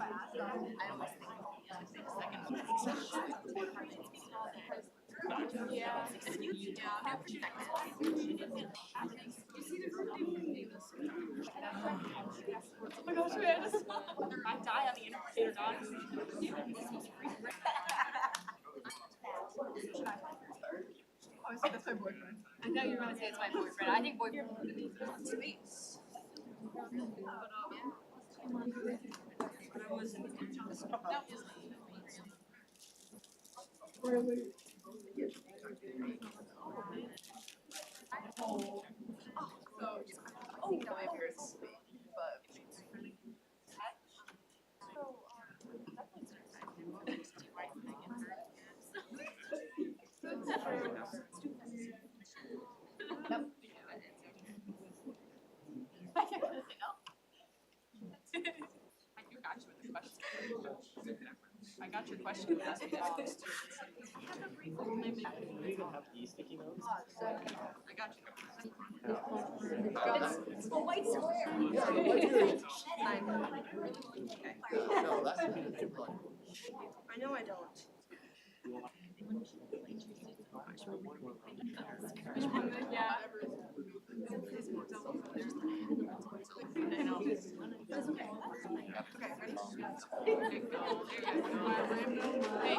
I always think oh my gosh, I just I die on the interpreter dog. I was like, that's my boyfriend. I know you're gonna say it's my boyfriend. I think boyfriend space. Really? Oh. Oh, no, my parents speak, but. Yep. I can't really say no. I got you with the question. I got your question. Do we even have these sticky notes? I got you. It's the white square. No, that's a good one. I know I don't. Yeah. I know. That's okay. Okay, ready? Hey,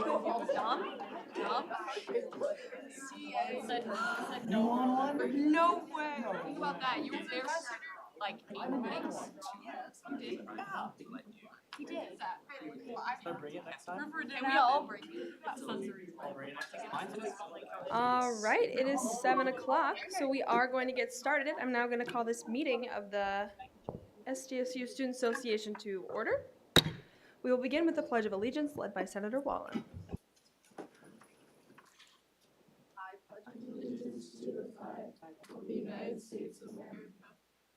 dumb? Said You want one? no way. Think about that. You were there like 8 minutes. You did? Yeah. He did. Should I bring it next time? Can we all bring it? I'll bring it next time. All right, it is 7 o'clock, so we are going to get started. I'm now going to call this meeting of the SDSU Student Association to order. We will begin with the Pledge of Allegiance led by Senator Wallen. I pledge allegiance to the flag of the United States of America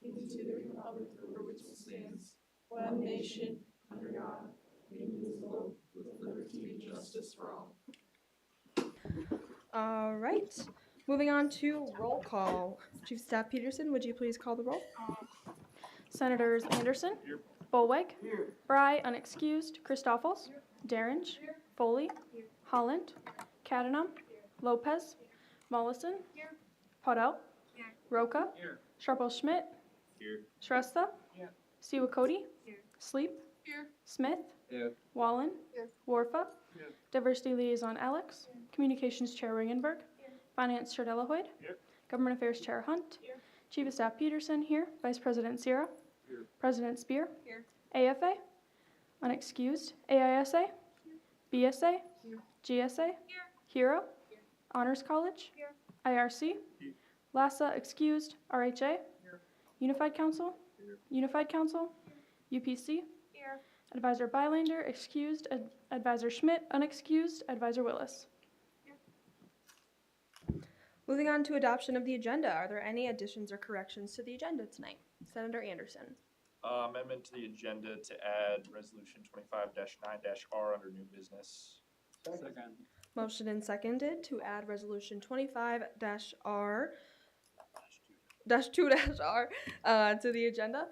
and to the republic for which it stands, one nation, under God, indivisible, with liberty and justice for all. All right, moving on to roll call. Chief of Staff Peterson, would you please call the roll? Senators Anderson, Bolweg, Bry, unexcused, Christoffels, Derringe, Foley, Holland, Cadenum, Lopez, Mollison, Podell, Roca, Sharple-Schmidt, Shrestha, Siwakoti, Sleep, Smith, Wallen, Warfa, Diversity Liaison Alex, Communications Chair Ringenberg, Finance Chair Delahoyd, Government Affairs Chair Hunt, Chief of Staff Peterson here, Vice President Sierra, President Spear, AFA, unexcused, AISA, BSA, GSA, Hero, Honors College, IRC, LASA excused, RHA, Unified Council, UPC, Advisor Bylander excused, Advisor Schmidt unexcused, Advisor Willis. Moving on to adoption of the agenda. Are there any additions or corrections to the agenda tonight? Senator Anderson. Amendment to the agenda to add resolution 25-9-R under new business. Second. Motion and seconded to add resolution 25-R -2-R to the agenda.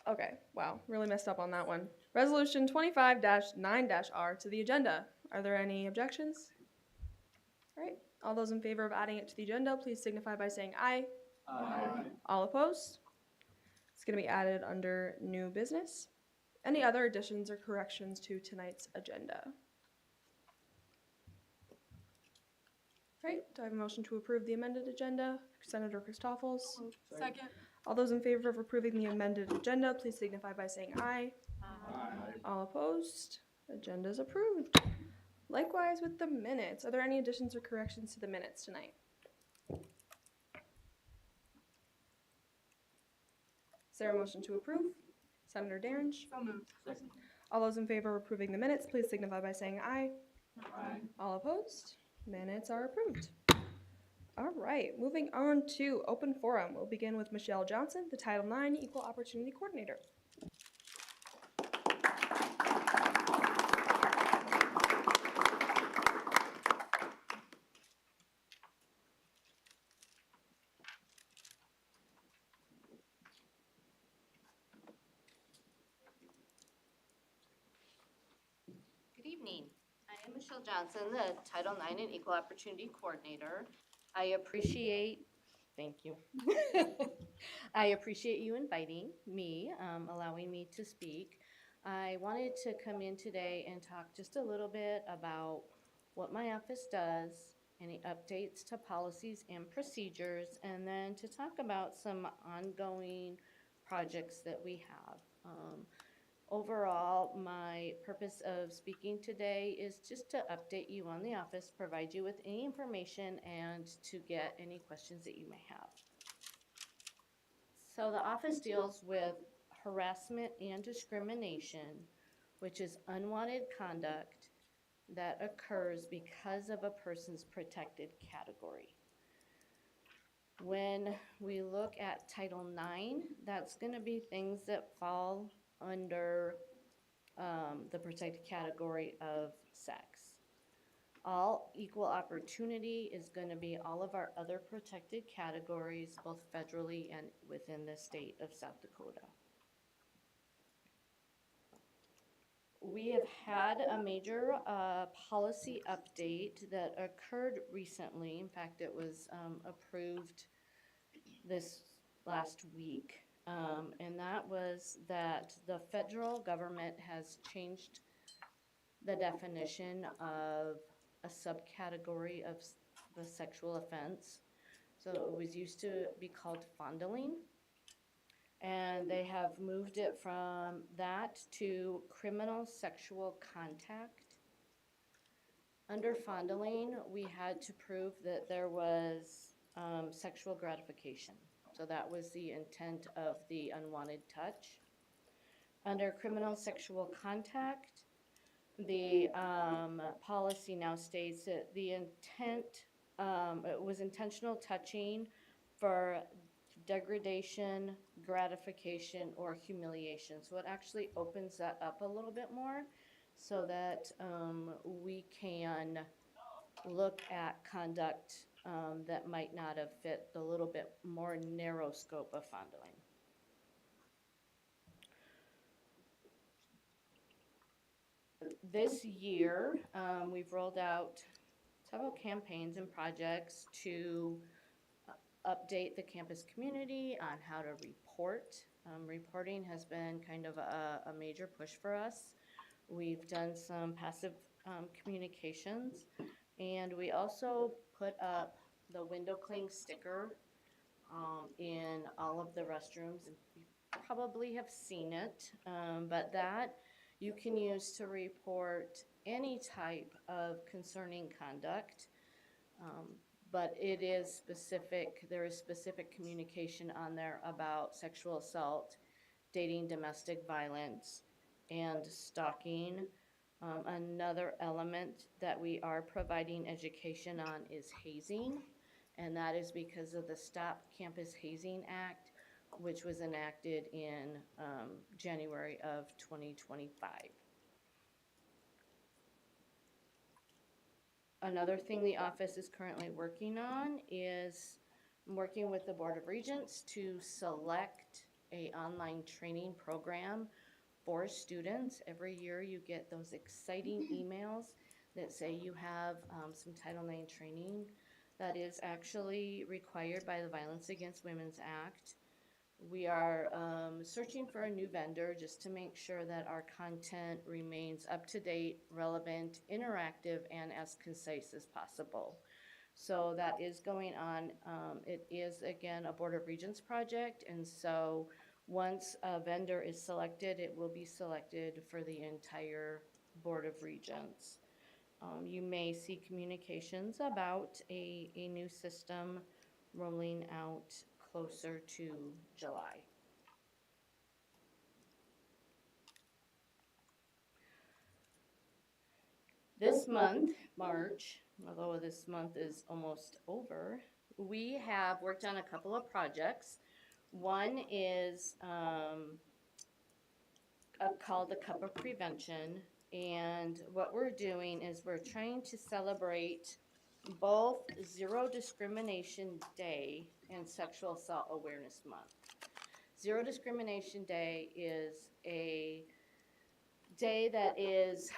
Okay, wow, really messed up on that one. Resolution 25-9-R to the agenda. Are there any objections? All right, all those in favor of adding it to the agenda, please signify by saying aye. Aye. All opposed? It's going to be added under new business. Any other additions or corrections to tonight's agenda? All right, do I have a motion to approve the amended agenda? Senator Christoffels. Second. All those in favor of approving the amended agenda, please signify by saying aye. Aye. All opposed? Agenda is approved. Likewise with the minutes. Are there any additions or corrections to the minutes tonight? Is there a motion to approve? Senator Derringe. So moved. All those in favor of approving the minutes, please signify by saying aye. Aye. All opposed? Minutes are approved. All right, moving on to open forum. We'll begin with Michelle Johnson, the Title IX Equal Opportunity Coordinator. Good evening. I am Michelle Johnson, the Title IX and Equal Opportunity Coordinator. I appreciate, thank you. I appreciate you inviting me, allowing me to speak. I wanted to come in today and talk just a little bit about what my office does, any updates to policies and procedures, and then to talk about some ongoing projects that we have. Overall, my purpose of speaking today is just to update you on the office, provide you with any information, and to get any questions that you may have. So the office deals with harassment and discrimination, which is unwanted conduct that occurs because of a person's protected category. When we look at Title IX, that's going to be things that fall under the protected category of sex. All equal opportunity is going to be all of our other protected categories, both federally and within the state of South Dakota. We have had a major policy update that occurred recently. In fact, it was approved this last week. And that was that the federal government has changed the definition of a subcategory of the sexual offense. So it was used to be called fondling. And they have moved it from that to criminal sexual contact. Under fondling, we had to prove that there was sexual gratification. So that was the intent of the unwanted touch. Under criminal sexual contact, the policy now states that the intent, it was intentional touching for degradation, gratification, or humiliation. So it actually opens that up a little bit more so that we can look at conduct that might not have fit the little bit more narrow scope of fondling. This year, we've rolled out several campaigns and projects to update the campus community on how to report. Reporting has been kind of a major push for us. We've done some passive communications, and we also put up the window cling sticker in all of the restrooms. And you probably have seen it, but that you can use to report any type of concerning conduct. But it is specific, there is specific communication on there about sexual assault, dating, domestic violence, and stalking. Another element that we are providing education on is hazing, and that is because of the Stop Campus Hazing Act, which was enacted in January of 2025. Another thing the office is currently working on is working with the Board of Regents to select an online training program for students. Every year you get those exciting emails that say you have some Title IX training that is actually required by the Violence Against Women's Act. We are searching for a new vendor just to make sure that our content remains up to date, relevant, interactive, and as concise as possible. So that is going on. It is, again, a Board of Regents project, and so once a vendor is selected, it will be selected for the entire Board of Regents. You may see communications about a new system rolling out closer to July. This month, March, although this month is almost over, we have worked on a couple of projects. One is called the Cup of Prevention, and what we're doing is we're trying to celebrate both Zero Discrimination Day and Sexual Assault Awareness Month. Zero Discrimination Day is a day that is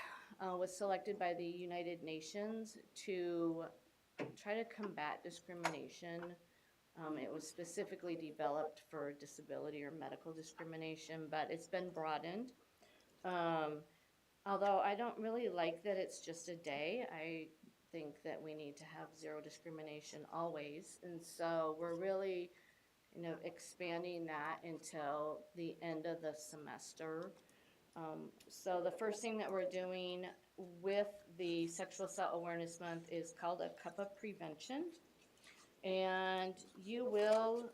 was selected by the United Nations to try to combat discrimination. It was specifically developed for disability or medical discrimination, but it's been broadened. Although I don't really like that it's just a day. I think that we need to have zero discrimination always. And so we're really, expanding that until the end of the semester. So the first thing that we're doing with the Sexual Assault Awareness Month is called a Cup of Prevention. And you will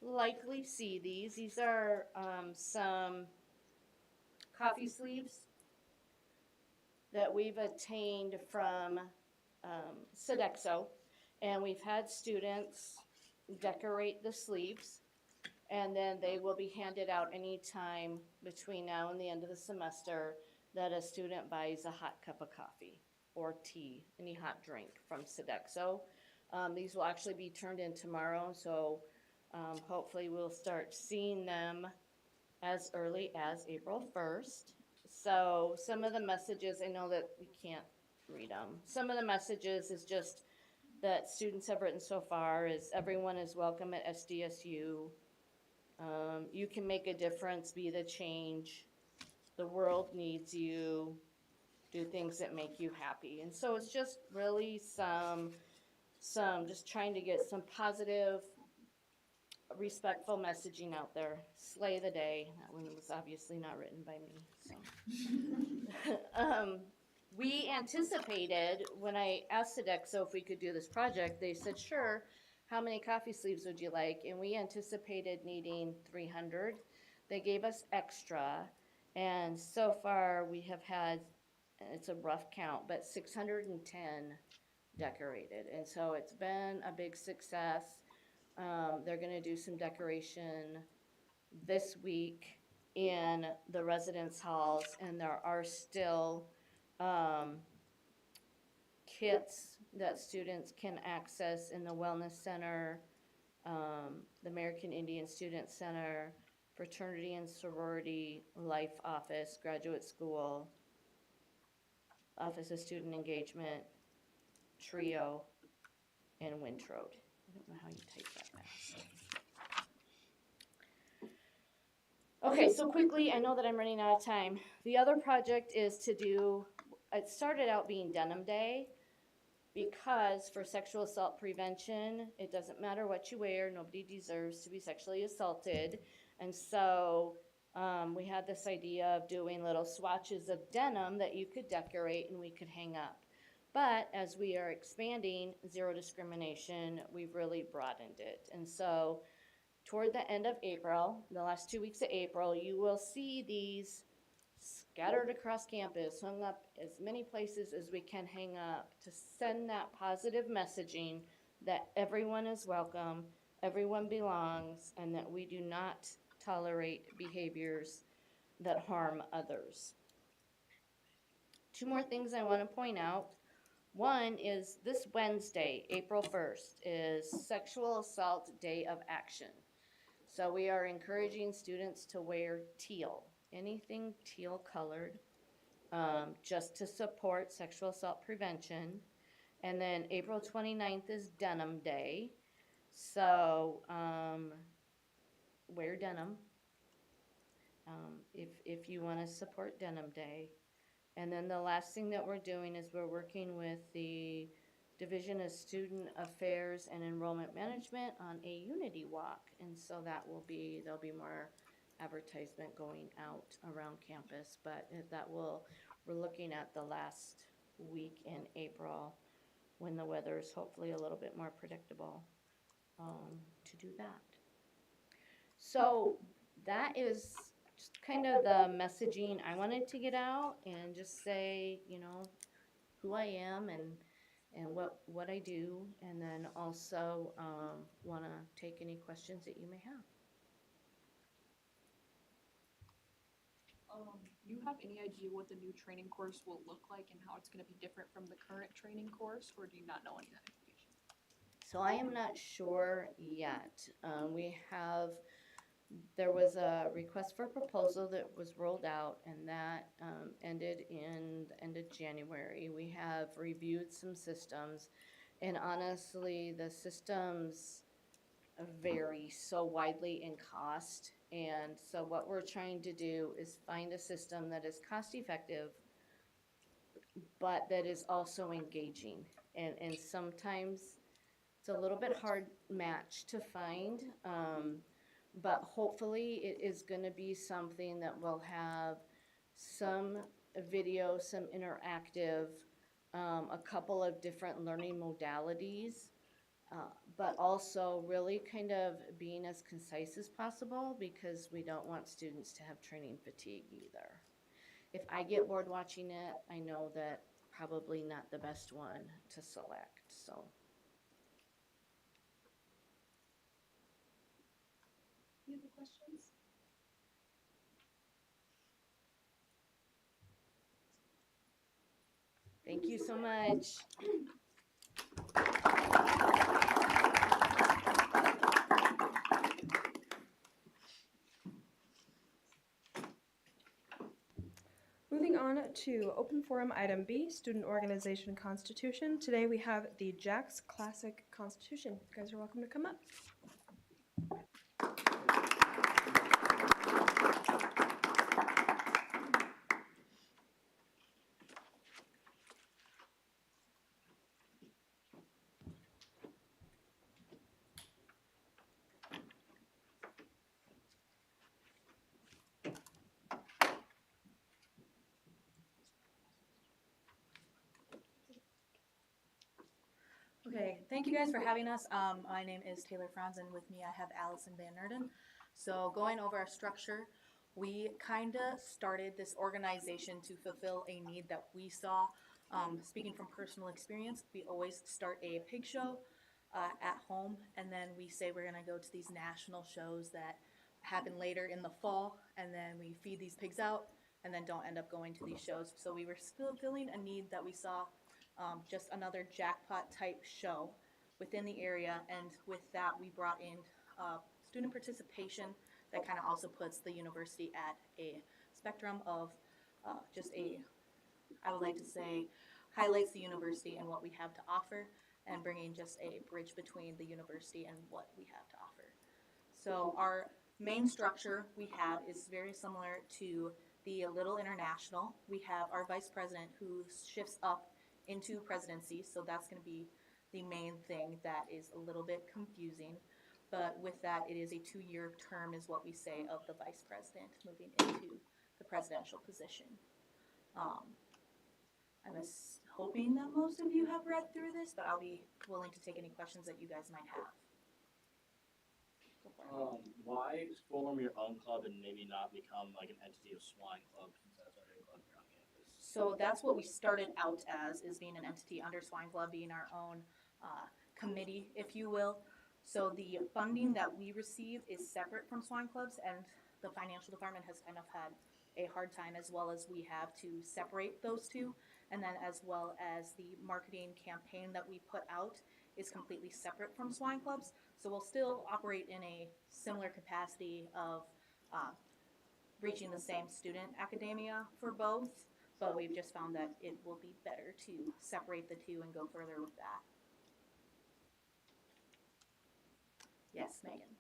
likely see these. These are some coffee sleeves that we've obtained from Sodexo. And we've had students decorate the sleeves, and then they will be handed out anytime between now and the end of the semester that a student buys a hot cup of coffee or tea, any hot drink from Sodexo. These will actually be turned in tomorrow, so hopefully we'll start seeing them as early as April 1st. So some of the messages, I know that we can't read them. Some of the messages is just that students have written so far is everyone is welcome at SDSU. You can make a difference, be the change. The world needs you. Do things that make you happy. And so it's just really some just trying to get some positive, respectful messaging out there. Slay the day. That one was obviously not written by me. So. We anticipated, when I asked Sodexo if we could do this project, they said, sure, how many coffee sleeves would you like? And we anticipated needing 300. They gave us extra, and so far we have had, it's a rough count, but 610 decorated. And so it's been a big success. They're gonna do some decoration this week in the residence halls, and there are still kits that students can access in the Wellness Center, the American Indian Student Center, Fraternity and Sorority Life Office, Graduate School, Office of Student Engagement, Trio, and Wintrode. I don't know how you type that fast. Okay, so quickly, I know that I'm running out of time. The other project is to do, it started out being Denim Day, because for sexual assault prevention, it doesn't matter what you wear, nobody deserves to be sexually assaulted. And so we had this idea of doing little swatches of denim that you could decorate and we could hang up. But as we are expanding zero discrimination, we've really broadened it. And so toward the end of April, the last 2 weeks of April, you will see these scattered across campus, hung up as many places as we can hang up to send that positive messaging that everyone is welcome, everyone belongs, and that we do not tolerate behaviors that harm others. 2 more things I want to point out. One is this Wednesday, April 1st, is Sexual Assault Day of Action. So we are encouraging students to wear teal, anything teal colored, just to support sexual assault prevention. And then April 29th is Denim Day. So wear denim if you want to support Denim Day. And then the last thing that we're doing is we're working with the Division of Student Affairs and Enrollment Management on a Unity Walk. And so there'll be more advertisement going out around campus, but we're looking at the last week in April when the weather is hopefully a little bit more predictable to do that. So that is just kind of the messaging I wanted to get out and just say, who I am and what I do, and then also want to take any questions that you may have. Do you have any idea what the new training course will look like and how it's going to be different from the current training course, or do you not know any of that information? So I am not sure yet. We have there was a request for proposal that was rolled out, and that ended in the end of January. We have reviewed some systems, and honestly, the systems vary so widely in cost. And so what we're trying to do is find a system that is cost effective, but that is also engaging. And sometimes it's a little bit hard match to find, but hopefully it is gonna be something that will have some video, some interactive, a couple of different learning modalities, but also really kind of being as concise as possible, because we don't want students to have training fatigue either. If I get bored watching it, I know that probably not the best one to select, so. Any other questions? Thank you so much. Moving on to open forum item B, student organization constitution. Today we have the Jack's Classic Constitution. You guys are welcome to come up. Okay, thank you guys for having us. My name is Taylor Franz, and with me I have Allison Van Nerden. So going over our structure, we kind of started this organization to fulfill a need that we saw. Speaking from personal experience, we always start a pig show at home, and then we say we're gonna go to these national shows that happen later in the fall, and then we feed these pigs out, and then don't end up going to these shows. So we were still filling a need that we saw. Just another jackpot type show within the area, and with that we brought in student participation that kind of also puts the university at a spectrum of I would like to say, highlights the university and what we have to offer, and bringing just a bridge between the university and what we have to offer. So our main structure we have is very similar to the Little International. We have our vice president who shifts up into presidency, so that's going to be the main thing that is a little bit confusing. But with that, it is a 2-year term is what we say of the vice president moving into the presidential position. I'm hoping that most of you have read through this, but I'll be willing to take any questions that you guys might have. Go for it. Why form your own club and maybe not become like an entity of Swine Club, since that's already a club here on campus? So that's what we started out as, is being an entity under Swine Club, being our own committee, if you will. So the funding that we receive is separate from Swine Clubs, and the financial department has kind of had a hard time, as well as we have to separate those two. And then as well as the marketing campaign that we put out is completely separate from Swine Clubs. So we'll still operate in a similar capacity of reaching the same student academia for both, but we've just found that it will be better to separate the two and go further with that. Yes, Megan.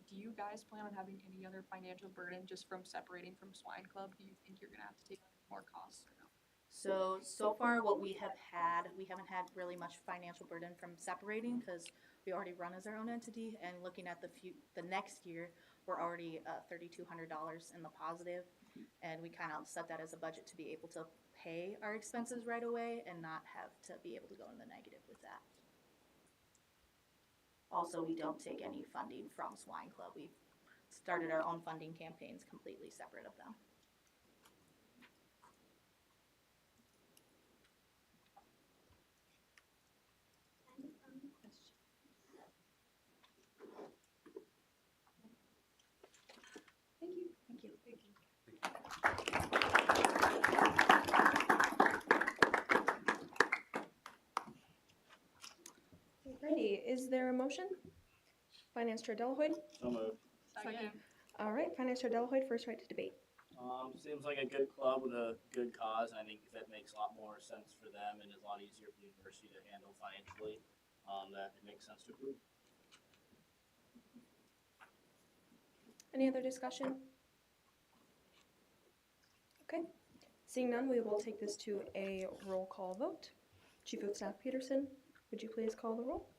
Do you guys plan on having any other financial burden just from separating from Swine Club? Do you think you're gonna have to take on any more costs or no? So far what we haven't had really much financial burden from separating, because we already run as our own entity, and looking at the next year, we're already $3,200 in the positive, and we kind of set that as a budget to be able to pay our expenses right away and not have to be able to go in the negative with that. Also, we don't take any funding from Swine Club. We've started our own funding campaigns completely separate of them. Thank you. Thank you. Alrighty, is there a motion? Finance Chair Delahoyd, So moved. Second. All right, Finance Chair Delahoyd, first right to debate. Seems like a good club with a good cause, and I think if it makes a lot more sense for them and is a lot easier for the university to handle financially, that it makes sense to approve. Any other discussion? Okay, seeing none, we will take this to a roll call vote. Chief of Staff Peterson, would you please call the roll?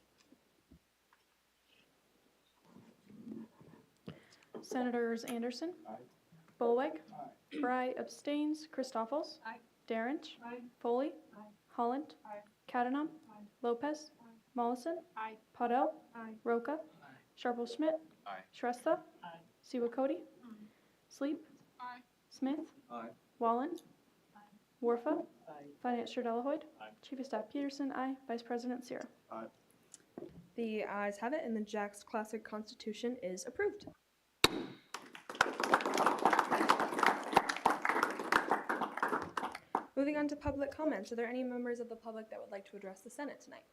Senators Anderson. Aye. Bolwag. Aye. Bry abstains. Christoffels. Aye. Darrench. Aye. Foley. Aye. Holland. Aye. Cadenham. Aye. Lopez. Aye. Mollison. Aye. Podell. Aye. Roca. Sharple Schmidt. Aye. Shrestha. Aye. Siwa Cody. Sleep. Aye. Smith. Aye. Wallen. Aye. Warfa. Aye. Finance Chair Delahoyd. Aye. Chief of Staff Peterson. Aye. Vice President Sear. The ayes have it, and the Jack's Classic Constitution is approved. Moving on to public comments. Are there any members of the public that would like to address the Senate tonight?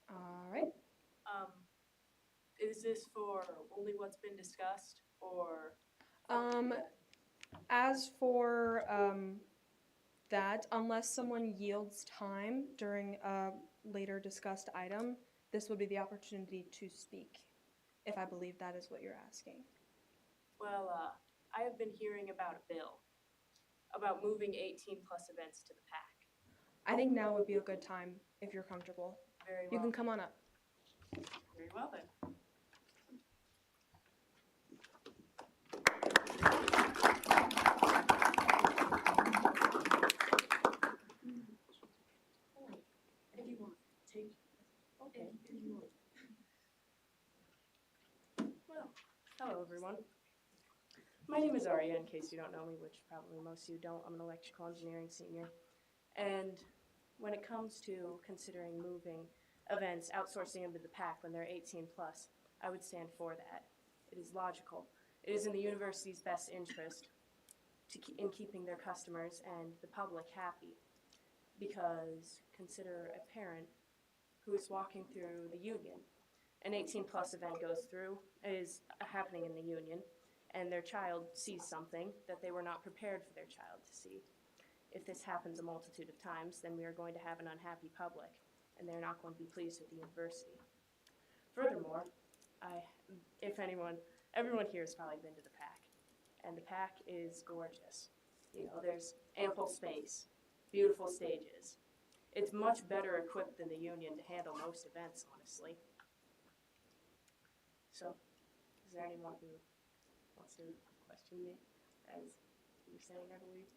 All right. Is this for only what's been discussed, or? As for that, unless someone yields time during a later discussed item, this would be the opportunity to speak, if I believe that is what you're asking. Well, I have been hearing about a bill about moving 18+ events to the PAC. I think now would be a good time if you're comfortable. Very You well. can come on up. Very well then. If you want, take. Okay. If you want. Well, hello everyone. My name is Aria, in case you don't know me, which probably most of you don't. I'm an electrical engineering senior. And when it comes to considering moving events, outsourcing them to the PAC when they're 18+, I would stand for that. It is logical. It is in the university's best interest in keeping their customers and the public happy. Because consider a parent who is walking through the union. An 18+ event goes through, is happening in the union, and their child sees something that they were not prepared for their child to see. If this happens a multitude of times, then we are going to have an unhappy public, and they're not going to be pleased with the university. Furthermore, everyone here has probably been to the PAC, and the PAC is gorgeous. You know, there's ample space, beautiful stages. It's much better equipped than the union to handle most events, honestly. So, is there anyone who wants to question me, as you were saying, I believe?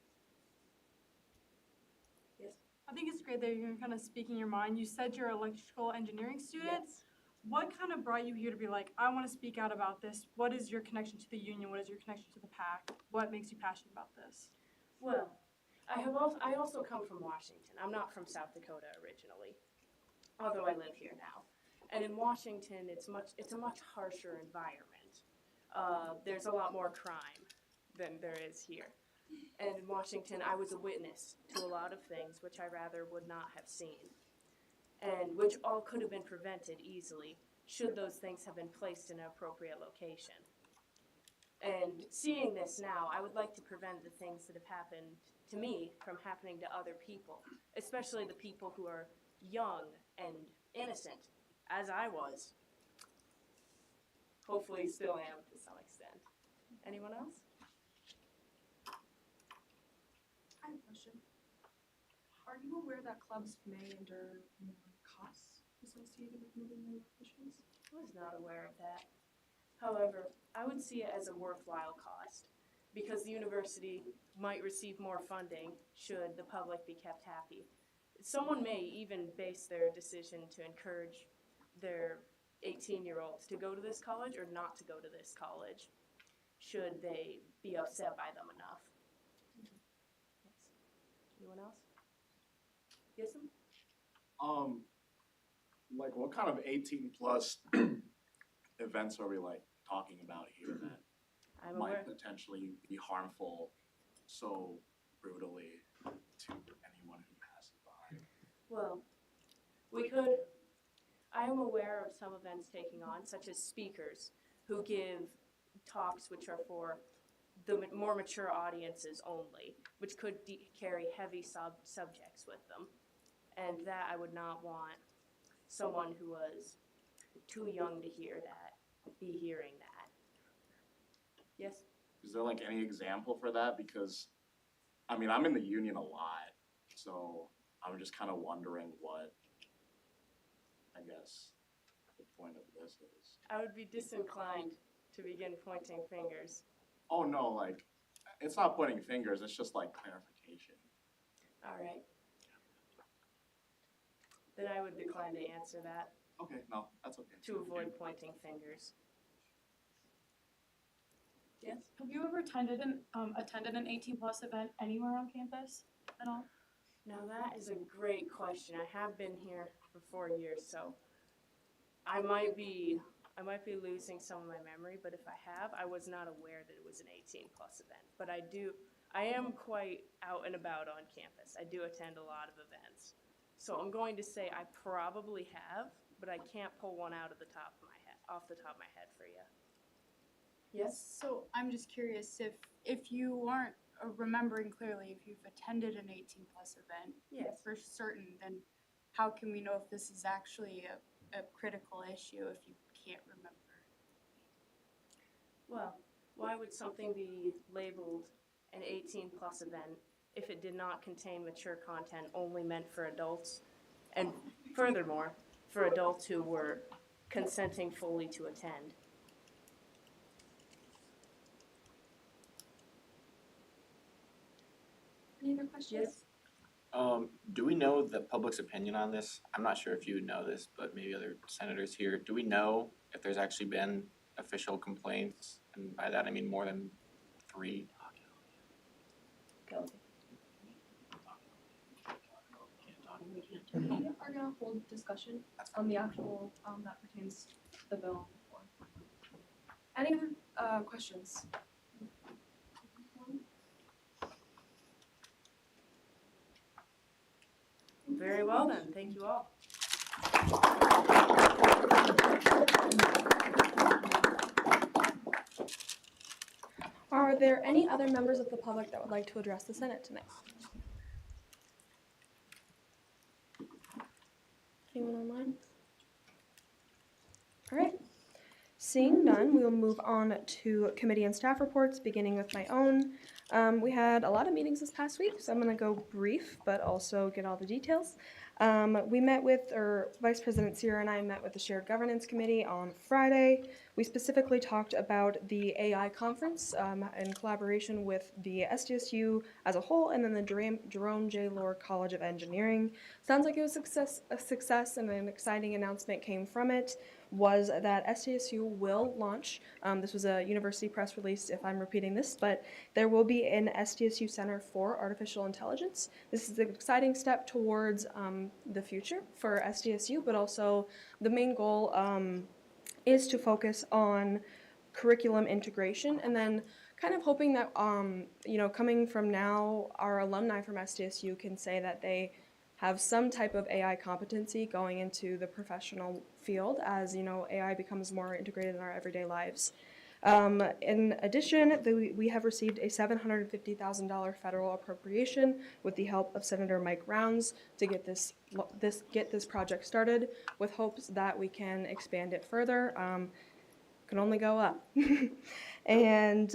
Yes? I think it's great that you're kind of speaking your mind. You said you're an electrical engineering student. Yes. What kind of brought you here to be like, I want to speak out about this? What is your connection to the union? What is your connection to the PAC? What makes you passionate about this? Well, I also come from Washington. I'm not from South Dakota originally, although I live here now. And in Washington, it's a much harsher environment. There's a lot more crime than there is here. And in Washington, I was a witness to a lot of things which I rather would not have seen, and which all could have been prevented easily should those things have been placed in an appropriate location. And seeing this now, I would like to prevent the things that have happened to me from happening to other people, especially the people who are young and innocent, as I was. Hopefully still am to some extent. Anyone else? I have a question. Are you aware that clubs may endure more costs associated with moving their locations? I was not aware of that. However, I would see it as a worthwhile cost, because the university might receive more funding should the public be kept happy. Someone may even base their decision to encourage their 18-year-olds to go to this college or not to go to this college, should they be upset by them enough. Yes. Anyone else? Yes, sir? Like what kind of 18+ events are we like talking about here that I'm aware. might potentially be harmful so brutally to anyone who passes by? Well, we could. I am aware of some events taking on, such as speakers who give talks which are for the more mature audiences only, which could carry heavy subjects with them. And that I would not want someone who was too young to hear that, be hearing that. Yes? Is there like any example for that? Because, I mean, I'm in the union a lot, so I'm just kind of wondering what, I guess, the point of this is. I would be disinclined to begin pointing fingers. Oh, no, like, it's not pointing fingers, it's just like clarification. All right. Then I would decline to answer that Okay, no, that's okay. to avoid pointing fingers. Yes? Have you ever attended an 18+ event anywhere on campus at all? Now that is a great question. I have been here for 4 years, so I might be losing some of my memory, but if I have, I was not aware that it was an 18+ event. But I am quite out and about on campus. I do attend a lot of events. So I'm going to say I probably have, but I can't pull one out of the top of my head, off the top of my head for you. Yes? So I'm just curious if you aren't remembering clearly if you've attended an 18+ event Yes. for certain, then how can we know if this is actually a critical issue if you can't remember? Well, why would something be labeled an 18+ event if it did not contain mature content only meant for adults? And furthermore, for adults who were consenting fully to attend. Any other questions? Yes? Do we know the public's opinion on this? I'm not sure if you would know this, but maybe other senators here. Do we know if there's actually been official complaints? And by that, I mean more than 3. We are gonna hold discussion on the actual, that pertains to the bill. Any other, questions? Very well then, thank you all. Are there any other members of the public that would like to address the Senate tonight? Anyone online? All right. Seeing none, we will move on to committee and staff reports, beginning with my own. We had a lot of meetings this past week, so I'm going to go brief, but also get all the details. We met with, or Vice President Sierra and I met with the Shared Governance Committee on Friday. We specifically talked about the AI conference in collaboration with the SDSU as a whole, and then the Jerome J. Lord College of Engineering. Sounds like it was a success, and an exciting announcement came from it, was that SDSU will launch, this was a university press release if I'm repeating this, but there will be an SDSU Center for Artificial Intelligence. This is an exciting step towards the future for SDSU, but also the main goal is to focus on curriculum integration, and then kind of hoping that, coming from now, our alumni from SDSU can say that they have some type of AI competency going into the professional field as, AI becomes more integrated in our everyday lives. In addition, we have received a $750,000 federal appropriation with the help of Senator Mike Rounds to get this project started, with hopes that we can expand it further. Can only go up. And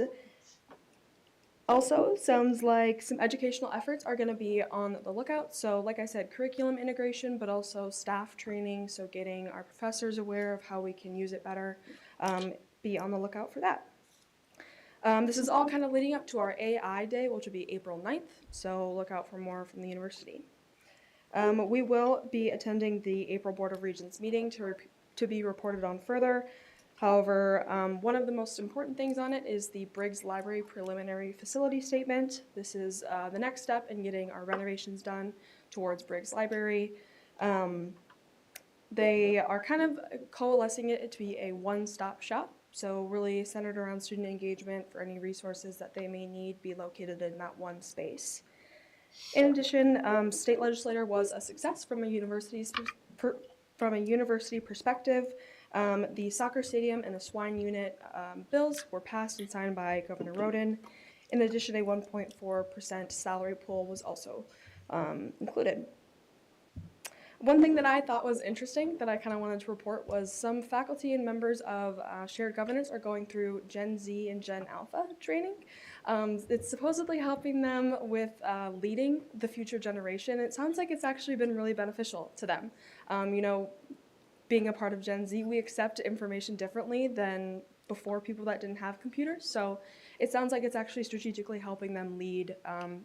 also, sounds like some educational efforts are going to be on the lookout. So like I said, curriculum integration, but also staff training, so getting our professors aware of how we can use it better. Be on the lookout for that. This is all kind of leading up to our AI Day, which will be April 9th, so look out for more from the university. We will be attending the April Board of Regents meeting to be reported on further. However, one of the most important things on it is the Briggs Library Preliminary Facility Statement. This is the next step in getting our renovations done towards Briggs Library. They are kind of coalescing it to be a one-stop shop, so really centered around student engagement for any resources that they may need be located in that one space. In addition, state legislator was a success from a university's from a university perspective, the soccer stadium and the swine unit bills were passed and signed by Governor Roden. In addition, a 1.4% salary pool was also included. One thing that I thought was interesting that I kind of wanted to report was some faculty and members of shared governance are going through Gen Z and Gen Alpha training. It's supposedly helping them with leading the future generation. It sounds like it's actually been really beneficial to them. Being a part of Gen Z, we accept information differently than before people that didn't have computers. So it sounds like it's actually strategically helping them lead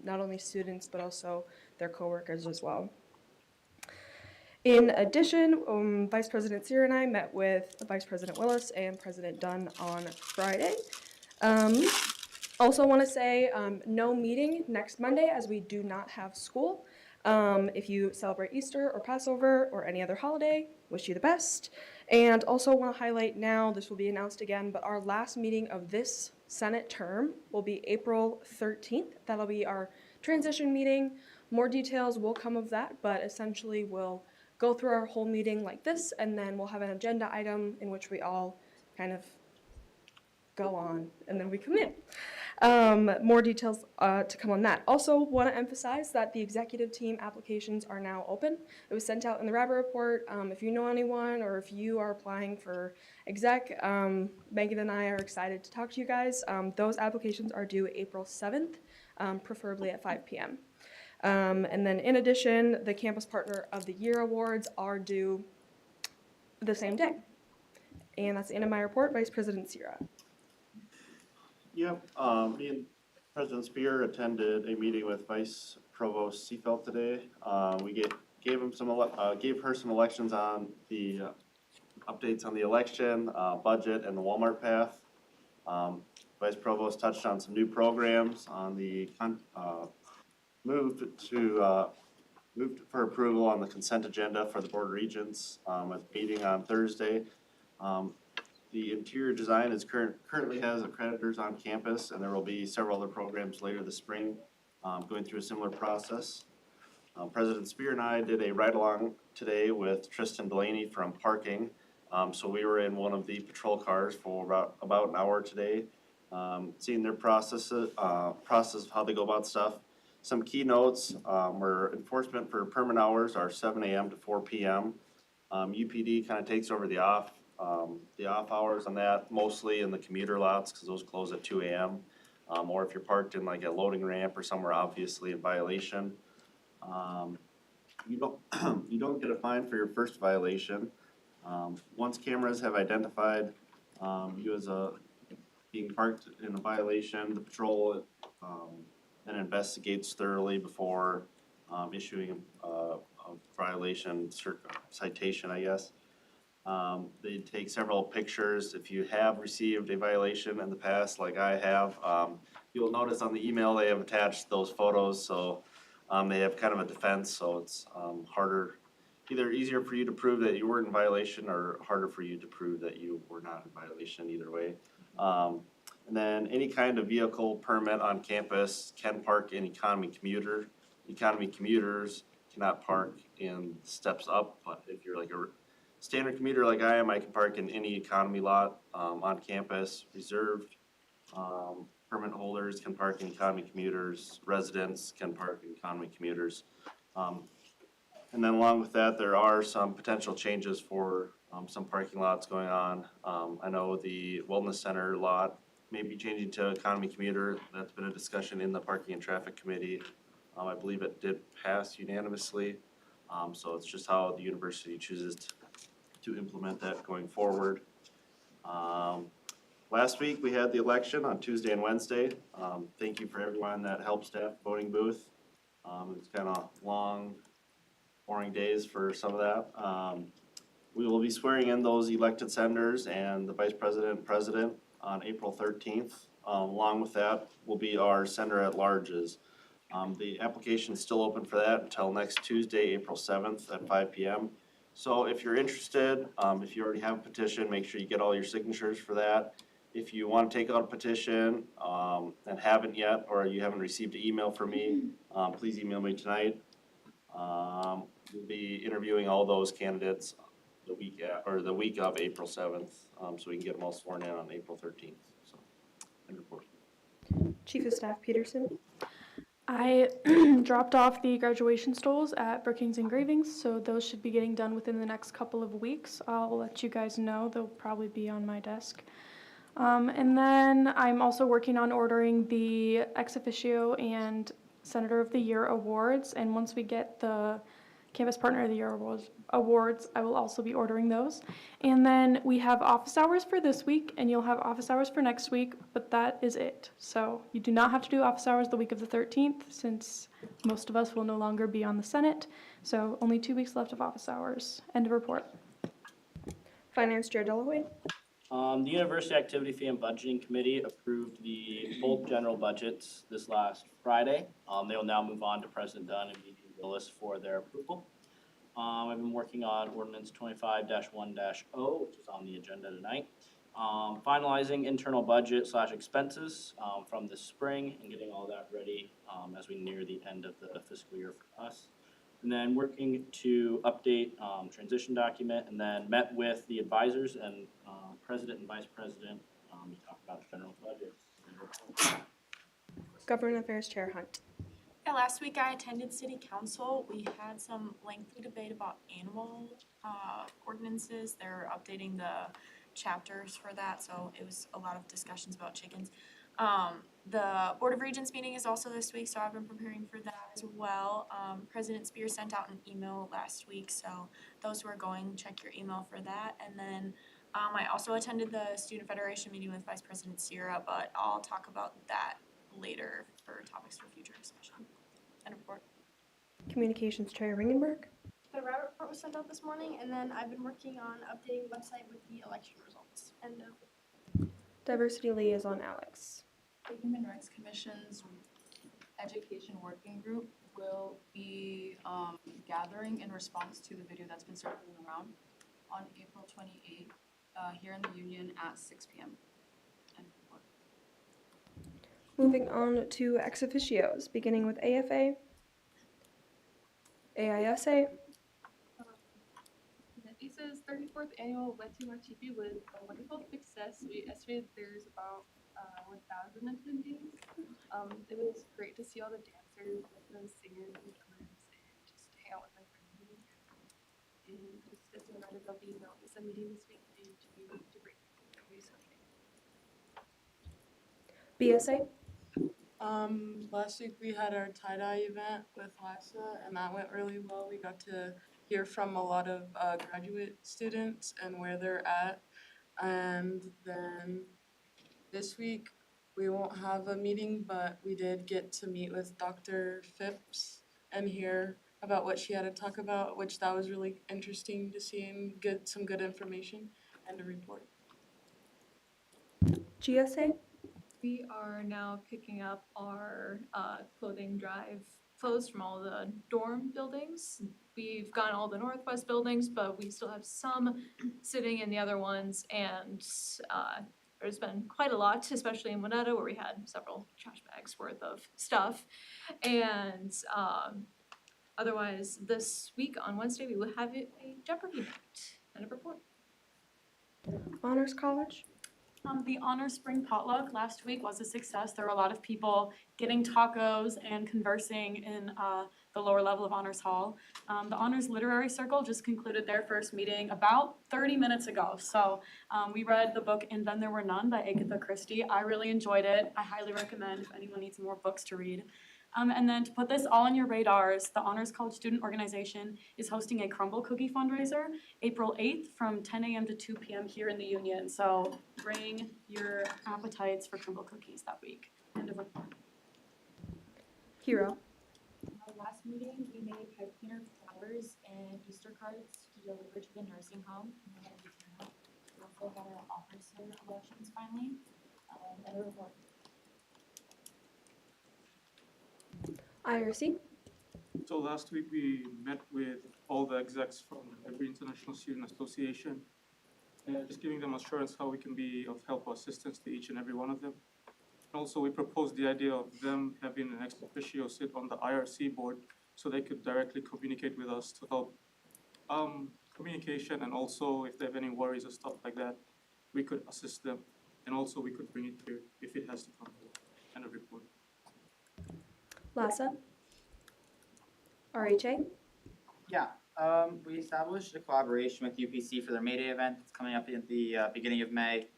not only students but also their coworkers as well. In addition, Vice President Sear and I met with Vice President Willis and President Dunn on Friday. Also want to say no meeting next Monday as we do not have school. If you celebrate Easter or Passover or any other holiday, wish you the best. And also want to highlight now, this will be announced again, but our last meeting of this Senate term will be April 13th. That'll be our transition meeting. More details will come of that, but essentially we'll go through our whole meeting like this, and then we'll have an agenda item in which we all kind of go on, and then we come in. More details to come on that. Also want to emphasize that the executive team applications are now open. It was sent out in the Rabbit Report. If you know anyone or if you are applying for exec, Megan and I are excited to talk to you guys. Those applications are due April 7th, preferably at 5 p.m. And then in addition, the Campus Partner of the Year Awards are due the same day. And that's the end of my report. Vice President Sierra. Yep, me and President Spear attended a meeting with Vice Provost Seafelt today. We gave her some elections on the updates on the election, budget, and the Walmart path. Vice Provost touched on some new programs on the moved for approval on the consent agenda for the Board of Regents at the meeting on Thursday. The interior design is currently has accreditors on campus, and there will be several other programs later this spring going through a similar process. President Spear and I did a ride-along today with Tristan Delaney from parking. So we were in one of the patrol cars for about an hour today, seeing their process of how they go about stuff. Some keynotes were enforcement for permit hours are 7 a.m. to 4 p.m. UPD kind of takes over the off hours on that, mostly in the commuter lots because those close at 2 a.m. Or if you're parked in like a loading ramp or somewhere obviously in violation. You don't get a fine for your first violation. Once cameras have identified you as being parked in a violation, the patrol then investigates thoroughly before issuing a violation citation, I guess. They take several pictures. If you have received a violation in the past, like I have, you'll notice on the email they have attached those photos, so they have kind of a defense, so it's either easier for you to prove that you weren't in violation or harder for you to prove that you were not in violation, either way. And then any kind of vehicle permit on campus can park in economy commuter. Economy commuters cannot park in steps up, but if you're like a standard commuter like I am, I can park in any economy lot on campus. Reserved permit holders can park in economy commuters. Residents can park in economy commuters. And then along with that, there are some potential changes for some parking lots going on. I know the Wellness Center lot may be changing to economy commuter. That's been a discussion in the Parking and Traffic Committee. I believe it did pass unanimously. So it's just how the university chooses to implement that going forward. Last week we had the election on Tuesday and Wednesday. Thank you for everyone that helped staff voting booth. It's kind of long, boring days for some of that. We will be swearing in those elected senators and the vice president and president on April 13th. Along with that will be our senator at larges. The application is still open for that until next Tuesday, April 7th at 5 p.m. So if you're interested, if you already have a petition, make sure you get all your signatures for that. If you want to take out a petition and haven't yet, or you haven't received an email from me, please email me tonight. We'll be interviewing all those candidates the week of April 7th, so we can get them all sworn in on April 13th, so. End report. Chief of Staff Peterson. I dropped off the graduation stoles at Brookings Engravings, so those should be getting done within the next couple of weeks. I'll let you guys know. They'll probably be on my desk. And then I'm also working on ordering the Ex Officio and Senator of the Year awards. And once we get the Campus Partner of the Year awards, I will also be ordering those. And then we have office hours for this week, and you'll have office hours for next week, but that is it. So you do not have to do office hours the week of the 13th, since most of us will no longer be on the Senate. So only 2 weeks left of office hours. End of report. Finance Chair Delaway. The University Activity Fee and Budgeting Committee approved the both general budgets this last Friday. They will now move on to President Dunn and VP Willis for their approval. I've been working on ordinance 25-1-0, which is on the agenda tonight. Finalizing internal budget / expenses from this spring and getting all that ready as we near the end of the fiscal year for us. And then working to update transition document, and then met with the advisors and president and vice president to talk about the general budget. Government Affairs Chair Hunt. Yeah, last week I attended city council. We had some lengthy debate about animal ordinances. They're updating the chapters for that, so it was a lot of discussions about chickens. The Board of Regents meeting is also this week, so I've been preparing for that as well. President Spears sent out an email last week, so those who are going, check your email for that. And then I also attended the Student Federation meeting with Vice President Sierra, but I'll talk about that later for topics for future discussion. End of report. Communications Chair Ringenberg. The RAB report was sent out this morning, and then I've been working on updating the website with the election results. End of. Diversity Liaison Alex. The Human Rights Commission's Education Working Group will be gathering in response to the video that's been circling around on April 28th here in the Union at 6 p.m. End report. Moving on to ex officios, beginning with AFA, AISA. NETISA's 34th annual Weti Wachipi was a wonderful success. We estimated there's about 1,000 attendees. It was great to see all the dancers, the singers, and drummers, and just hang out with my friends and family. And just as a reminder, there'll be no ISA meeting this week due to break. BSA. Last week we had our tie-dye event with LASA, and that went really well. We got to hear from a lot of graduate students and where they're at. And then this week we won't have a meeting, but we did get to meet with Dr. Phipps and hear about what she had to talk about, which that was really interesting to see and get some good information and a report. GSA. We are now picking up our clothing drive clothes from all the dorm buildings. We've gotten all the Northwest buildings, but we still have some sitting in the other ones, and there's been quite a lot, especially in Winnetka, where we had several trash bags worth of stuff. And otherwise, this week on Wednesday, we will have a Jeopardy night. End of report. Honors College. The Honor Spring Potluck last week was a success. There were a lot of people getting tacos and conversing in the lower level of Honors Hall. The Honors Literary Circle just concluded their first meeting about 30 minutes ago. So we read the book And Then There Were None by Agatha Christie. I really enjoyed it. I highly recommend if anyone needs more books to read. And then to put this all on your radars, the Honors College Student Organization is hosting a Crumble Cookie fundraiser April 8th from 10 a.m. to 2 p.m. here in the Union. So bring your appetites for Crumble Cookies that week. End of report. Hero. Last meeting, we made pipe cleaner flowers and Easter cards to deliver to the nursing home. We also got our officer elections finally. End of report. IRC. So last week we met with all the execs from every International Student Association, just giving them assurance how we can be of help or assistance to each and every one of them. And also we proposed the idea of them having an ex officio sit on the IRC board so they could directly communicate with us to help communication, and also if they have any worries or stuff like that, we could assist them. And also we could bring it here if it has to come here and a report. Lassa? RHA? Yeah, we established a collaboration with UPC for their May Day event that's coming up in the beginning of May.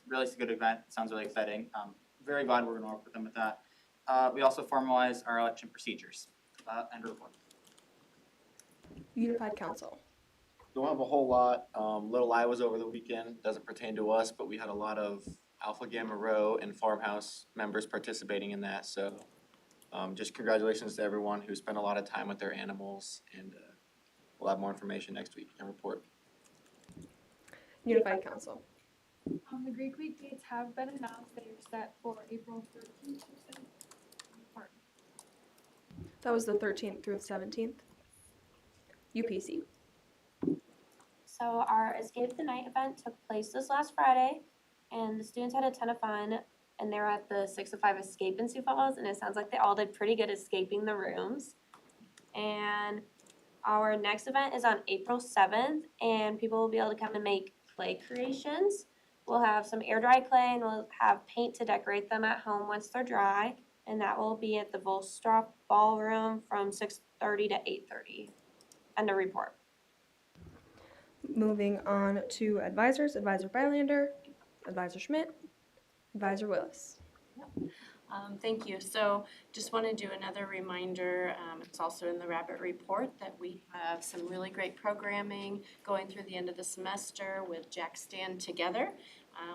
Really, it's a good event. It sounds really exciting. Very glad we're gonna work with them with that. We also formalized our election procedures. End of report. Unified Council. Don't have a whole lot. Little I was over the weekend, doesn't pertain to us, but we had a lot of Alpha Gamma Rho and Farmhouse members participating in that, so just congratulations to everyone who spent a lot of time with their animals, and we'll have more information next week and report. Unified Council. The Greek Week dates have been announced. They are set for April 13th through 17th. That was the 13th through the 17th. UPC. So our Escape the Night event took place this last Friday, and the students had a ton of fun, and they were at the 6 to 5 Escape in Sioux Falls, and it sounds like they all did pretty good escaping the rooms. And our next event is on April 7th, and people will be able to come and make clay creations. We'll have some air dry clay, and we'll have paint to decorate them at home once they're dry, and that will be at the Volstroff Ballroom from 6:30 to 8:30. End of report. Moving on to advisors. Advisor Bylander, Advisor Schmidt, Advisor Willis. Thank you. So just want to do another reminder, it's also in the Rabbit Report, that we have some really great programming going through the end of the semester with Jack Stand Together.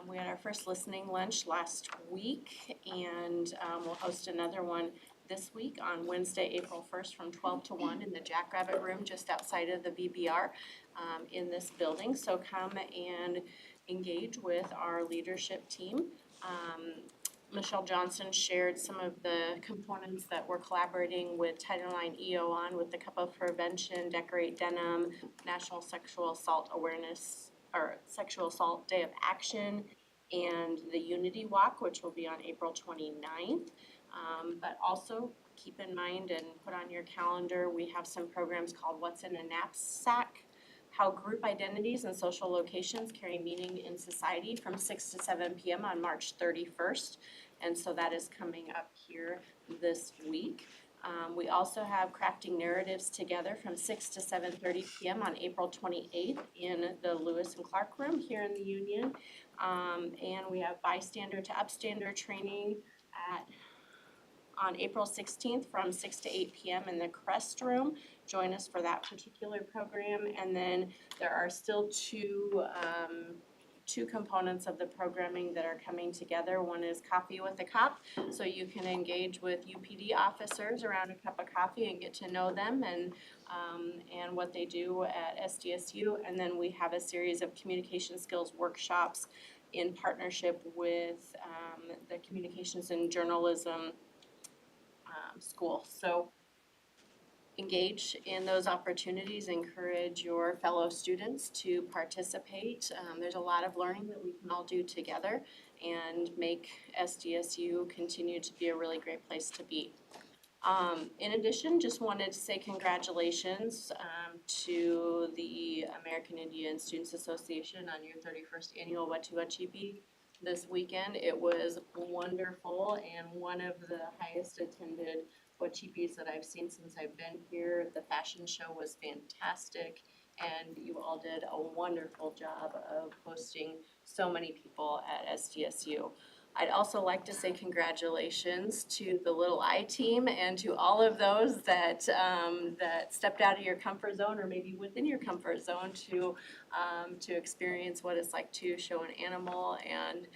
We had our first listening lunch last week, and we'll host another one this week on Wednesday, April 1st from 12 to 1 in the Jackrabbit Room just outside of the VBR in this building. So come and engage with our leadership team. Michelle Johnson shared some of the components that we're collaborating with Title IX EO on with the Cup of Prevention, Decorate Denim, National Sexual Assault Awareness, or Sexual Assault Day of Action, and the Unity Walk, which will be on April 29th. But also keep in mind and put on your calendar, we have some programs called What's in a Knapsack, How Group Identities and Social Locations Carry Meaning in Society from 6 to 7 p.m. on March 31st. And so that is coming up here this week. We also have Crafting Narratives Together from 6 to 7:30 p.m. on April 28th in the Lewis and Clark Room here in the Union. And we have Bystander to Upstander training on April 16th from 6 to 8 p.m. in the Crest Room. Join us for that particular program. And then there are still two components of the programming that are coming together. One is Coffee with a Cop, so you can engage with UPD officers around a cup of coffee and get to know them and what they do at SDSU. And then we have a series of communication skills workshops in partnership with the Communications and Journalism school. So engage in those opportunities, encourage your fellow students to participate. There's a lot of learning that we can all do together and make SDSU continue to be a really great place to be. In addition, just wanted to say congratulations to the American Indian Students Association on your 31st annual Watu Wachipi this weekend. It was wonderful and one of the highest attended Wachipis that I've seen since I've been here. The fashion show was fantastic, and you all did a wonderful job of hosting so many people at SDSU. I'd also like to say congratulations to the Little I team and to all of those that stepped out of your comfort zone or maybe within your comfort zone to experience what it's like to show an animal, and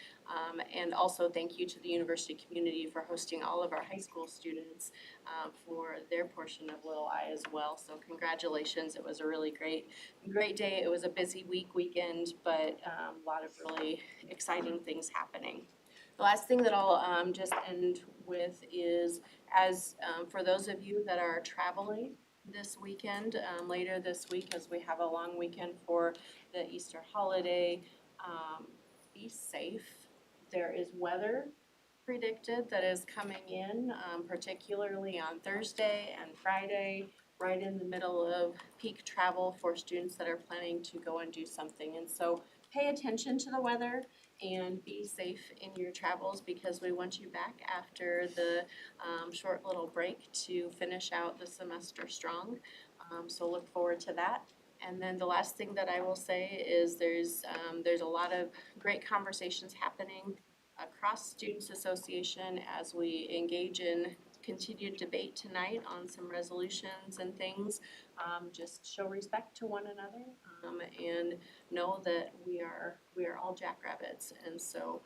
also thank you to the university community for hosting all of our high school students for their portion of Little I as well. So congratulations, it was a really great day. It was a busy weekend, but a lot of really exciting things happening. The last thing that I'll just end with is, for those of you that are traveling this weekend, later this week, as we have a long weekend for the Easter holiday, be safe. There is weather predicted that is coming in, particularly on Thursday and Friday. right in the middle of peak travel for students that are planning to go and do something. And so pay attention to the weather and be safe in your travels because we want you back after the short little break to finish out the semester strong. So look forward to that. And then the last thing that I will say is there's a lot of great conversations happening across Students Association as we engage in continued debate tonight on some resolutions and things. Just show respect to one another and know that we are all jackrabbits, and so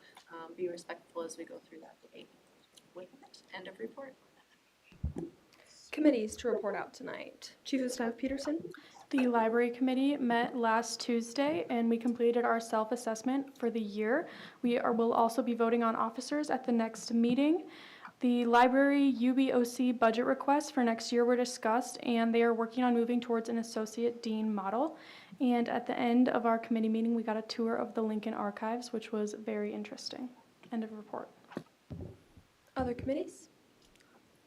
be respectful as we go through that debate. With that, end of report. Committees to report out tonight. Chief of Staff Peterson. The Library Committee met last Tuesday and we completed our self-assessment for the year. Will also be voting on officers at the next meeting. The library UBOC budget requests for next year were discussed and they are working on moving towards an associate dean model. And at the end of our committee meeting, we got a tour of the Lincoln Archives, which was very interesting. End of report. Other committees?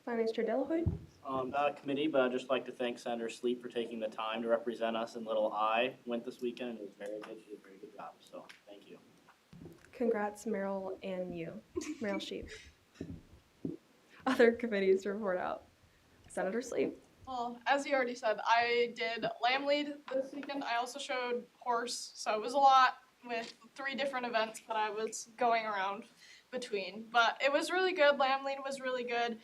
Finance Chair Delahoyt. Not a committee, but I'd just like to thank Senator Sleep for taking the time to represent us in Little I. Went this weekend and it was very good. She did a very good job, so thank you. Congrats, Meryl and you, Meryl Sheep. Other committees to report out. Senator Sleep. Well, as you already said, I did Lamb Lead this weekend. I also showed horse, so it was a lot with 3 different events that I was going around between. But it was really good. Lamb Lead was really good.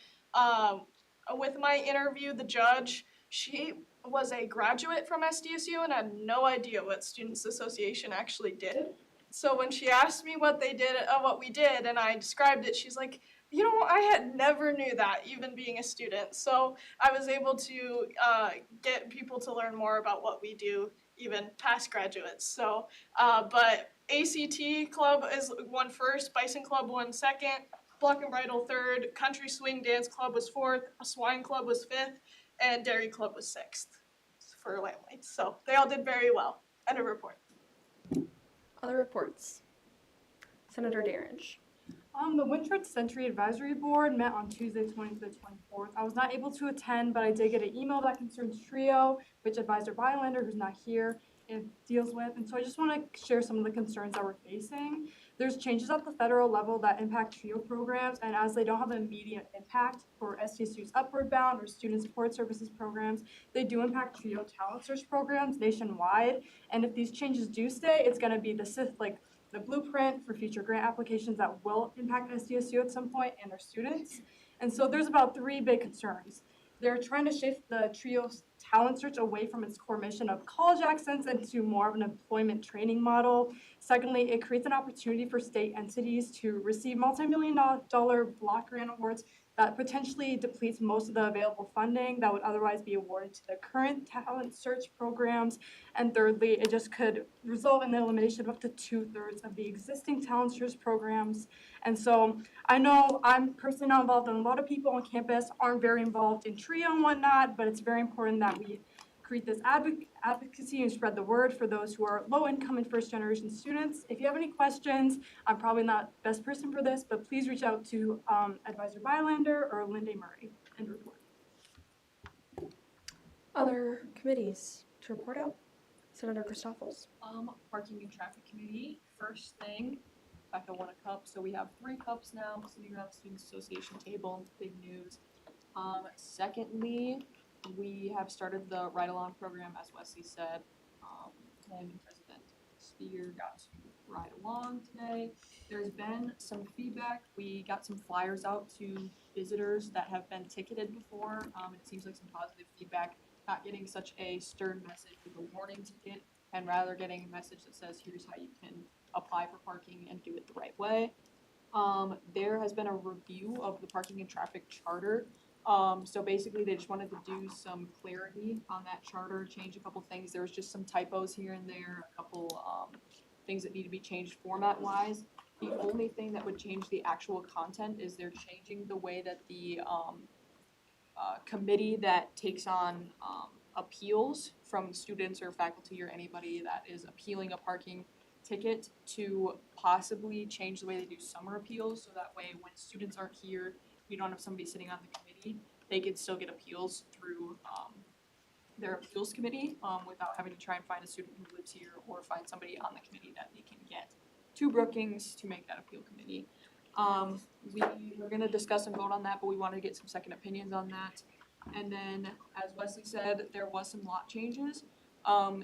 With my interview, the judge, she was a graduate from SDSU and had no idea what Students Association actually did. So when she asked me what we did, and I described it, she's like, you know, I had never knew that, even being a student. So I was able to get people to learn more about what we do, even past graduates. So, but ACT Club won first, Bison Club won second, Block and Bridle third, Country Swing Dance Club was fourth, Swine Club was fifth, and Dairy Club was sixth for Lamb Lead. So they all did very well. End of report. Other reports. Senator Darrage. The Winthrop Century Advisory Board met on Tuesday, 20th to the 24th. I was not able to attend, but I did get an email that concerns TRIO, which Advisor Bylander, who's not here, it deals with. And so I just want to share some of the concerns that we're facing. There's changes at the federal level that impact TRIO programs, and as they don't have an immediate impact for SDSU's Upward Bound or Student Support Services programs, they do impact TRIO talent search programs nationwide. And if these changes do stay, it's going to be the blueprint for future grant applications that will impact SDSU at some point and our students. And so there's about 3 big concerns. They're trying to shift the TRIO talent search away from its core mission of college access into more of an employment training model. Secondly, it creates an opportunity for state entities to receive multi-million-dollar block grant awards that potentially depletes most of the available funding that would otherwise be awarded to the current talent search programs. And thirdly, it just could result in the elimination of up to 2/3 of the existing talent search programs. And so I know I'm personally not involved, and a lot of people on campus aren't very involved in TRIO and whatnot, but it's very important that we create this advocacy and spread the word for those who are low income and first generation students. If you have any questions, I'm probably not the best person for this, but please reach out to Advisor Bylander or Linda Murray and report. Other committees to report out. Senator Christoffels. Parking and Traffic Committee, first thing, Becca won a cup, so we have 3 cups now sitting around the Students Association table, big news. Secondly, we have started the ride-along program, as Wesley said. Him and President Spear got to ride along today. There's been some feedback. We got some flyers out to visitors that have been ticketed before. It seems like some positive feedback, not getting such a stern message with a warning ticket, and rather getting a message that says, here's how you can apply for parking and do it the right way. There has been a review of the parking and traffic charter. So basically they just wanted to do some clarity on that charter, change a couple things. There was just some typos here and there, a couple things that need to be changed format wise. The only thing that would change the actual content is they're changing the way that the committee that takes on appeals from students or faculty or anybody that is appealing a parking ticket to possibly change the way they do summer appeals, so that way when students aren't here, we don't have somebody sitting on the committee, they can still get appeals through their appeals committee, without having to try and find a student who lives here or find somebody on the committee that they can get to Brookings to make that appeal committee. We were gonna discuss and vote on that, but we wanted to get some second opinions on that. And then, as Wesley said, there was some lot changes.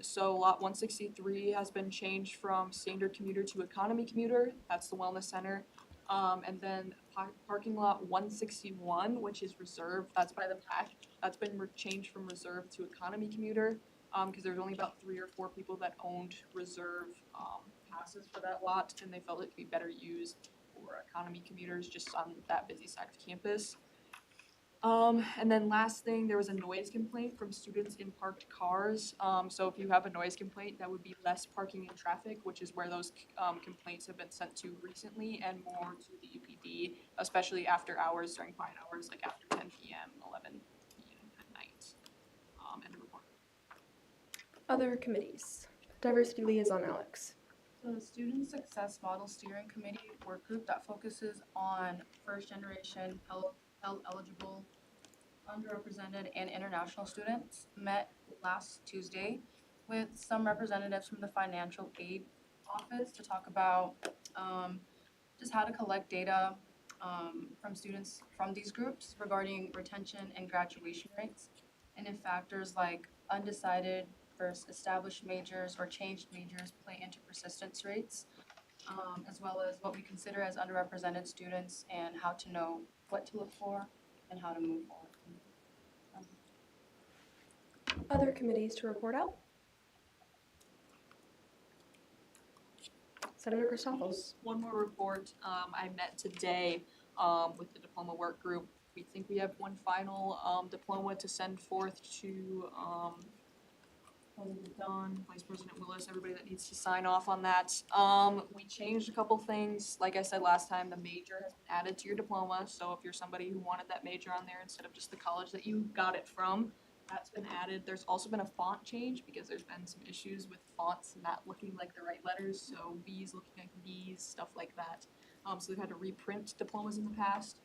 So lot 163 has been changed from standard commuter to economy commuter. That's the wellness center. And then parking lot 161, which is reserved, that's by the back. That's been changed from reserve to economy commuter, because there's only about 3 or 4 people that owned reserve passes for that lot, and they felt it could be better used for economy commuters just on that busy side of campus. And then last thing, there was a noise complaint from students in parked cars. So if you have a noise complaint, that would be less parking in traffic, which is where those complaints have been sent to recently, and more to the UPD, especially after hours, during quiet hours, like after 10 p.m., 11 p.m. at night. And the report. Other committees. Diversity Liaison Alex. So the Student Success Model Steering Committee work group that focuses on first generation Pell eligible, underrepresented, and international students met last Tuesday with some representatives from the financial aid office to talk about just how to collect data from students from these groups regarding retention and graduation rates, and if factors like undecided versus established majors or changed majors play into persistence rates, as well as what we consider as underrepresented students and how to know what to look for and how to move forward. Other committees to report out. Senator Christopoulos. One more report. I met today with the diploma work group. We think we have one final diploma to send forth to President Dunn, Vice President Willis, everybody that needs to sign off on that. We changed a couple things. Like I said last time, the major has been added to your diploma. So if you're somebody who wanted that major on there instead of just the college that you got it from, that's been added. There's also been a font change because there's been some issues with fonts not looking like the right letters. So B's looking like B's, stuff like that. So they've had to reprint diplomas in the past.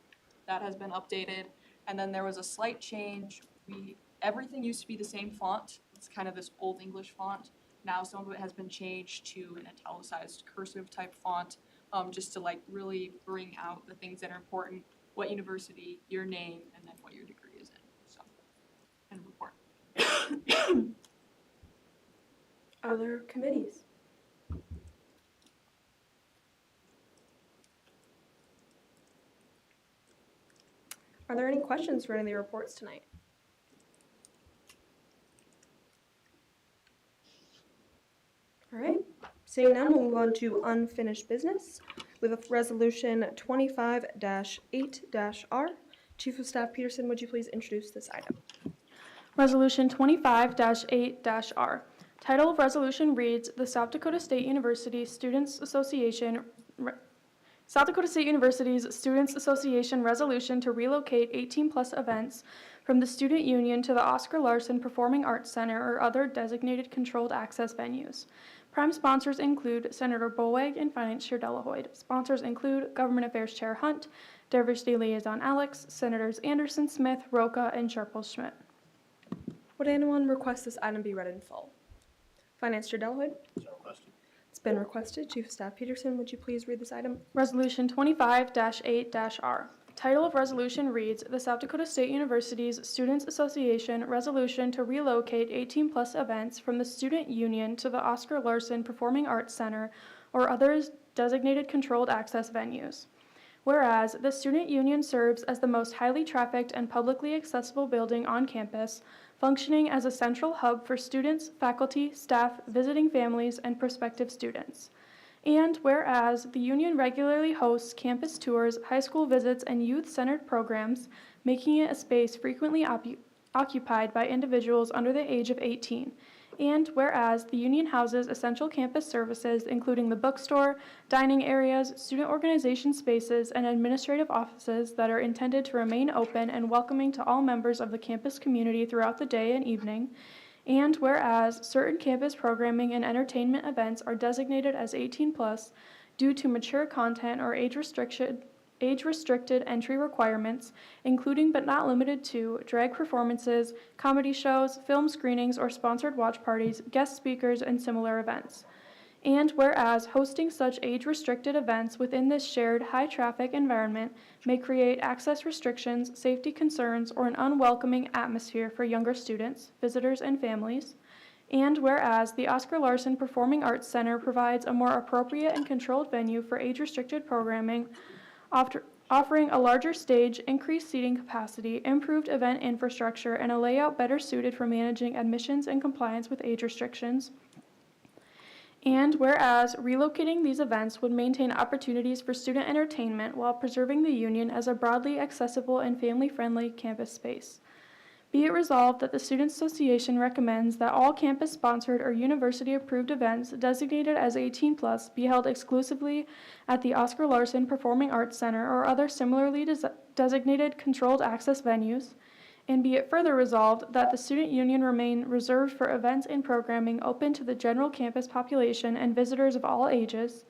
That has been updated. And then there was a slight change. Everything used to be the same font. It's kind of this old English font. Now some of it has been changed to an italicized cursive type font, just to like really bring out the things that are important, what university, your name, and then what your degree is in. So, and report. Other committees. Are there any questions for any of the reports tonight? All right, seeing none, we'll move on to unfinished business with a resolution 25-8-R. Chief of Staff Peterson, would you please introduce this item? Resolution 25-8-R. Title of resolution reads, the South Dakota State University Students Association South Dakota State University's Students Association resolution to relocate 18-plus events from the Student Union to the Oscar Larson Performing Arts Center or other designated controlled access venues. Prime sponsors include Senator Bollweg and Finance Chair Delahoyd. Sponsors include Government Affairs Chair Hunt, Diversity Liaison Alex, Senators Anderson, Smith, Roca, and Sharples-Schmidt. Would anyone request this item be read in full? Finance Chair Delahoyd? So requested. It's been requested. Chief of Staff Peterson, would you please read this item? Resolution 25-8-R. Title of resolution reads, the South Dakota State University's Students Association resolution to relocate 18-plus events from the Student Union to the Oscar Larson Performing Arts Center or others designated controlled access venues. Whereas the Student Union serves as the most highly trafficked and publicly accessible building on campus, functioning as a central hub for students, faculty, staff, visiting families, and prospective students. And whereas the Union regularly hosts campus tours, high school visits, and youth-centered programs, making it a space frequently occupied by individuals under the age of 18. And whereas the Union houses essential campus services, including the bookstore, dining areas, student organization spaces, and administrative offices that are intended to remain open and welcoming to all members of the campus community throughout the day and evening. And whereas certain campus programming and entertainment events are designated as 18+ due to mature content or age age-restricted entry requirements, including but not limited to drag performances, comedy shows, film screenings, or sponsored watch parties, guest speakers, and similar events. And whereas hosting such age-restricted events within this shared high-traffic environment may create access restrictions, safety concerns, or an unwelcoming atmosphere for younger students, visitors, and families. And whereas the Oscar Larson Performing Arts Center provides a more appropriate and controlled venue for age-restricted programming, offering a larger stage, increased seating capacity, improved event infrastructure, and a layout better suited for managing admissions and compliance with age restrictions. And whereas relocating these events would maintain opportunities for student entertainment while preserving the Union as a broadly accessible and family-friendly campus space. Be it resolved that the Student Association recommends that all campus-sponsored or university-approved events designated as 18+ be held exclusively at the Oscar Larson Performing Arts Center or other similarly designated controlled access venues. And be it further resolved that the Student Union remain reserved for events and programming open to the general campus population and visitors of all ages.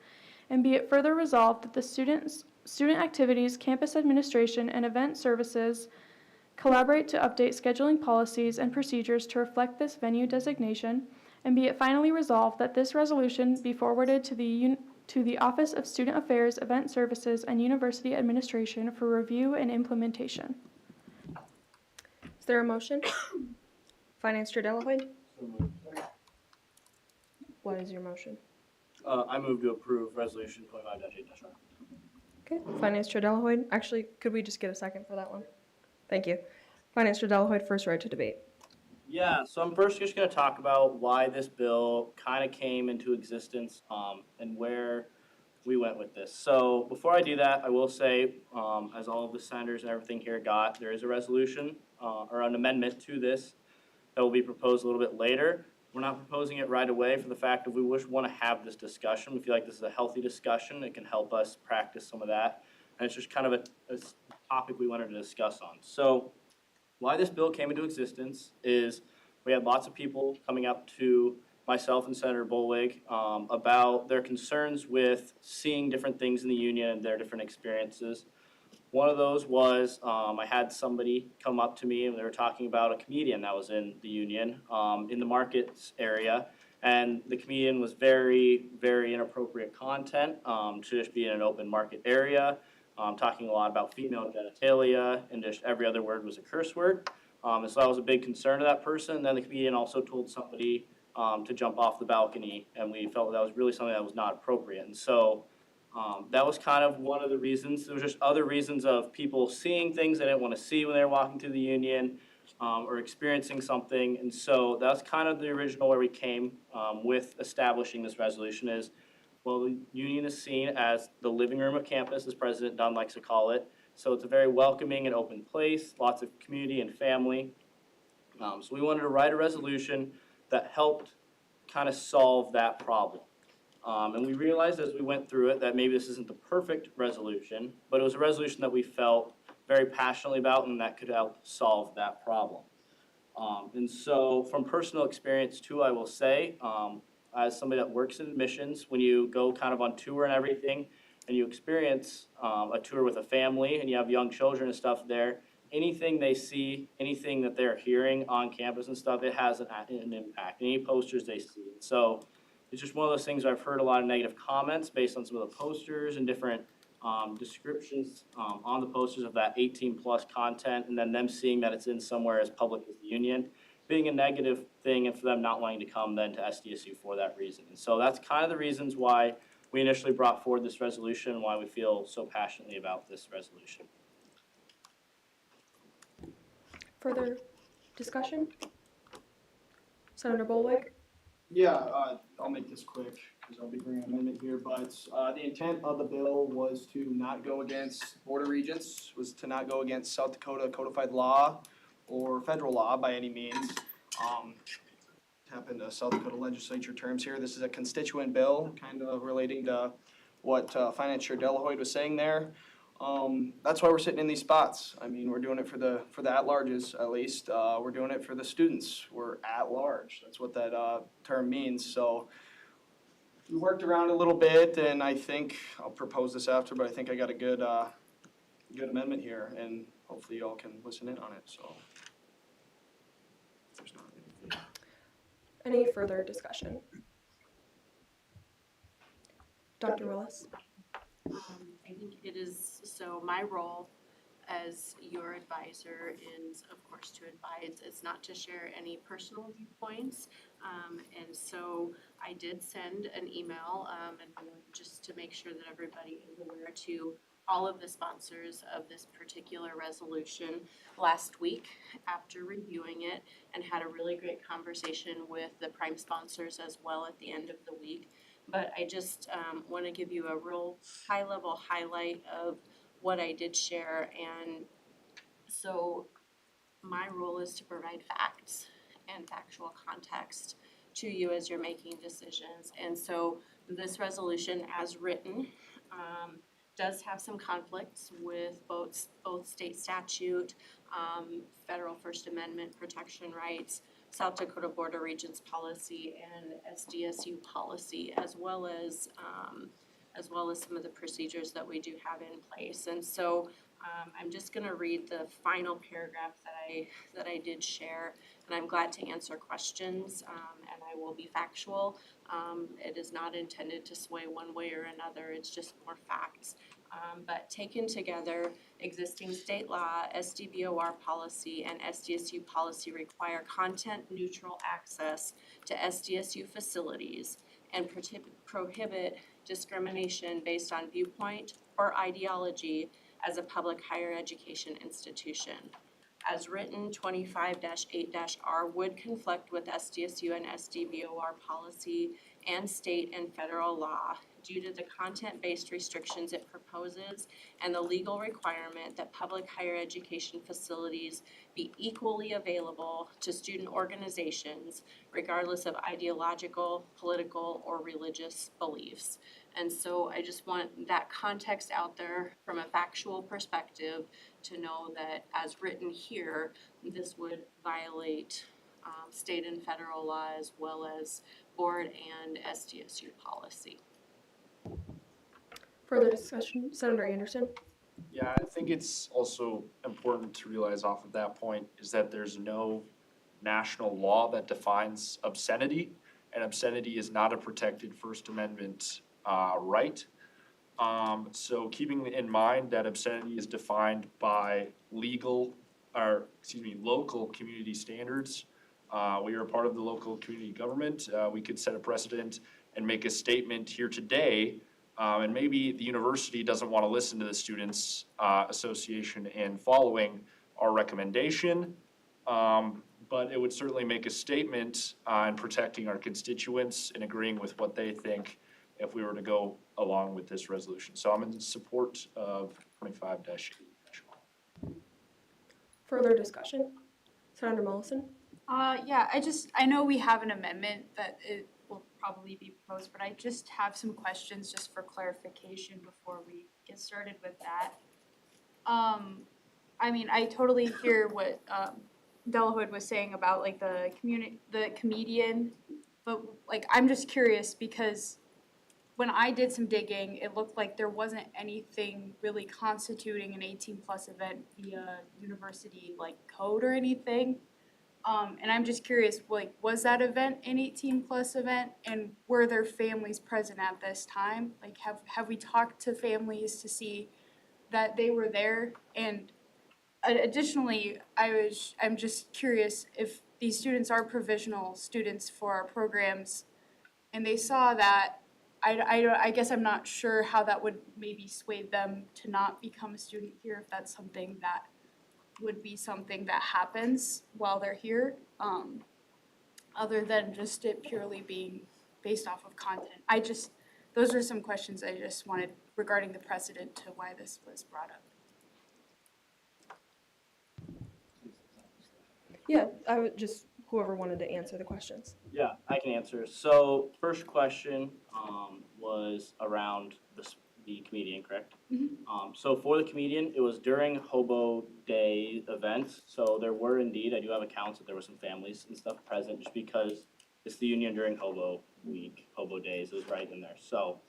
And be it further resolved that the student activities, campus administration, and event services collaborate to update scheduling policies and procedures to reflect this venue designation. And be it finally resolved that this resolution be forwarded to the Office of Student Affairs, Event Services, and University Administration for review and implementation. Is there a motion? Finance Chair Delahoyd? What is your motion? I move to approve resolution 25-8-R. Okay, Finance Chair Delahoyd. Actually, could we just get a second for that one? Thank you. Finance Chair Delahoyd, first right to debate. Yeah, so I'm first just going to talk about why this bill kind of came into existence and where we went with this. So before I do that, I will say, as all of the senators and everything here got, there is a resolution or an amendment to this that will be proposed a little bit later. We're not proposing it right away for the fact that we want to have this discussion. We feel like this is a healthy discussion. It can help us practice some of that. And it's just kind of a topic we wanted to discuss on. So why this bill came into existence is we had lots of people coming up to myself and Senator Bolwig about their concerns with seeing different things in the union and their different experiences. One of those was I had somebody come up to me and they were talking about a comedian that was in the union in the markets area. And the comedian was very, very inappropriate content to just be in an open market area. Talking a lot about female genitalia, and just every other word was a curse word. And so that was a big concern to that person. And then the comedian also told somebody to jump off the balcony, and we felt that was really something that was not appropriate. And so that was kind of one of the reasons. There was just other reasons of people seeing things they didn't want to see when they were walking through the union or experiencing something. And so that's kind of the original where we came with establishing this resolution is, well, the union is seen as the living room of campus, as President Dunn likes to call it. So it's a very welcoming and open place, lots of community and family. So we wanted to write a resolution that helped kind of solve that problem. And we realized as we went through it that maybe this isn't the perfect resolution, but it was a resolution that we felt very passionately about and that could help solve that problem. And so from personal experience too, I will say, as somebody that works in admissions, when you go kind of on tour and everything, and you experience a tour with a family and you have young children and stuff there, anything they see, anything that they're hearing on campus and stuff, it has an impact. Any posters they see. So it's just one of those things where I've heard a lot of negative comments based on some of the posters and different descriptions on the posters of that 18+ content, and then them seeing that it's in somewhere as public as the union, being a negative thing, and for them not wanting to come then to SDSU for that reason. And so that's kind of the reasons why we initially brought forward this resolution and why we feel so passionately about this resolution. Further discussion? Senator Bolwig? Yeah, I'll make this quick because I'll be bringing an amendment here, but the intent of the bill was to not go against Board of Regents, was to not go against South Dakota codified law or federal law by any means. Tap into South Dakota legislature terms here. This is a constituent bill, kind of relating to what Finance Chair Delahoyd was saying there. That's why we're sitting in these spots. I mean, we're doing it for the at-larges, at least. We're doing it for the students. We're at large. That's what that term means. So we worked around a little bit, and I think I'll propose this after, but I think I got a good good amendment here, and hopefully y'all can listen in on it, so. There's not anything. Any further discussion? Dr. Willis? I think it is, so my role as your advisor is, of course, to advise. It's not to share any personal viewpoints. And so I did send an email, and just to make sure that everybody is aware, to all of the sponsors of this particular resolution last week after reviewing it, and had a really great conversation with the prime sponsors as well at the end of the week. But I just want to give you a real high-level highlight of what I did share. And so my role is to provide facts and factual context to you as you're making decisions. And so this resolution as written does have some conflicts with both state statute, federal First Amendment protection rights, South Dakota Board of Regents policy, and SDSU policy, as well as some of the procedures that we do have in place. And so I'm just going to read the final paragraph that I did share, and I'm glad to answer questions, and I will be factual. It is not intended to sway one way or another, it's just more facts. But taken together, existing state law, SDBOR policy, and SDSU policy require content-neutral access to SDSU facilities and prohibit discrimination based on viewpoint or ideology as a public higher education institution. As written, 25-8-R would conflict with SDSU and SDBOR policy and state and federal law due to the content-based restrictions it proposes and the legal requirement that public higher education facilities be equally available to student organizations regardless of ideological, political, or religious beliefs. And so I just want that context out there from a factual perspective to know that as written here, this would violate state and federal law as well as board and SDSU policy. Further discussion, Senator Anderson? Yeah, I think it's also important to realize off of that point is that there's no national law that defines obscenity, and obscenity is not a protected First Amendment right. So keeping in mind that obscenity is defined by local community standards. We are a part of the local community government. We could set a precedent and make a statement here today, and maybe the university doesn't want to listen to the Students Association in following our recommendation, but it would certainly make a statement on protecting our constituents and agreeing with what they think if we were to go along with this resolution. So I'm in support of 25-8. Further discussion? Senator Mollison? Yeah, I know we have an amendment that it will probably be proposed, but I just have some questions just for clarification before we get started with that. I mean, I totally hear what Delahood was saying about like the comedian, but like I'm just curious because when I did some digging, it looked like there wasn't anything really constituting an 18+ event via university like code or anything. And I'm just curious, like, was that event an 18+ event, and were there families present at this time? Like, have we talked to families to see that they were there? And additionally, I'm just curious if these students are provisional students for our programs, and they saw that. I guess I'm not sure how that would maybe sway them to not become a student here, if that's something that would be something that happens while they're here, other than just it purely being based off of content. Those are some questions I just wanted regarding the precedent to why this was brought up. Yeah, I would just, whoever wanted to answer the questions. Yeah, I can answer. So first question was around the comedian, correct? Mm-hmm. So for the comedian, it was during Hobo Day events. So there were indeed, I do have accounts that there were some families and stuff present just because it's the union during Hobo Week, Hobo Days, it was right in there. So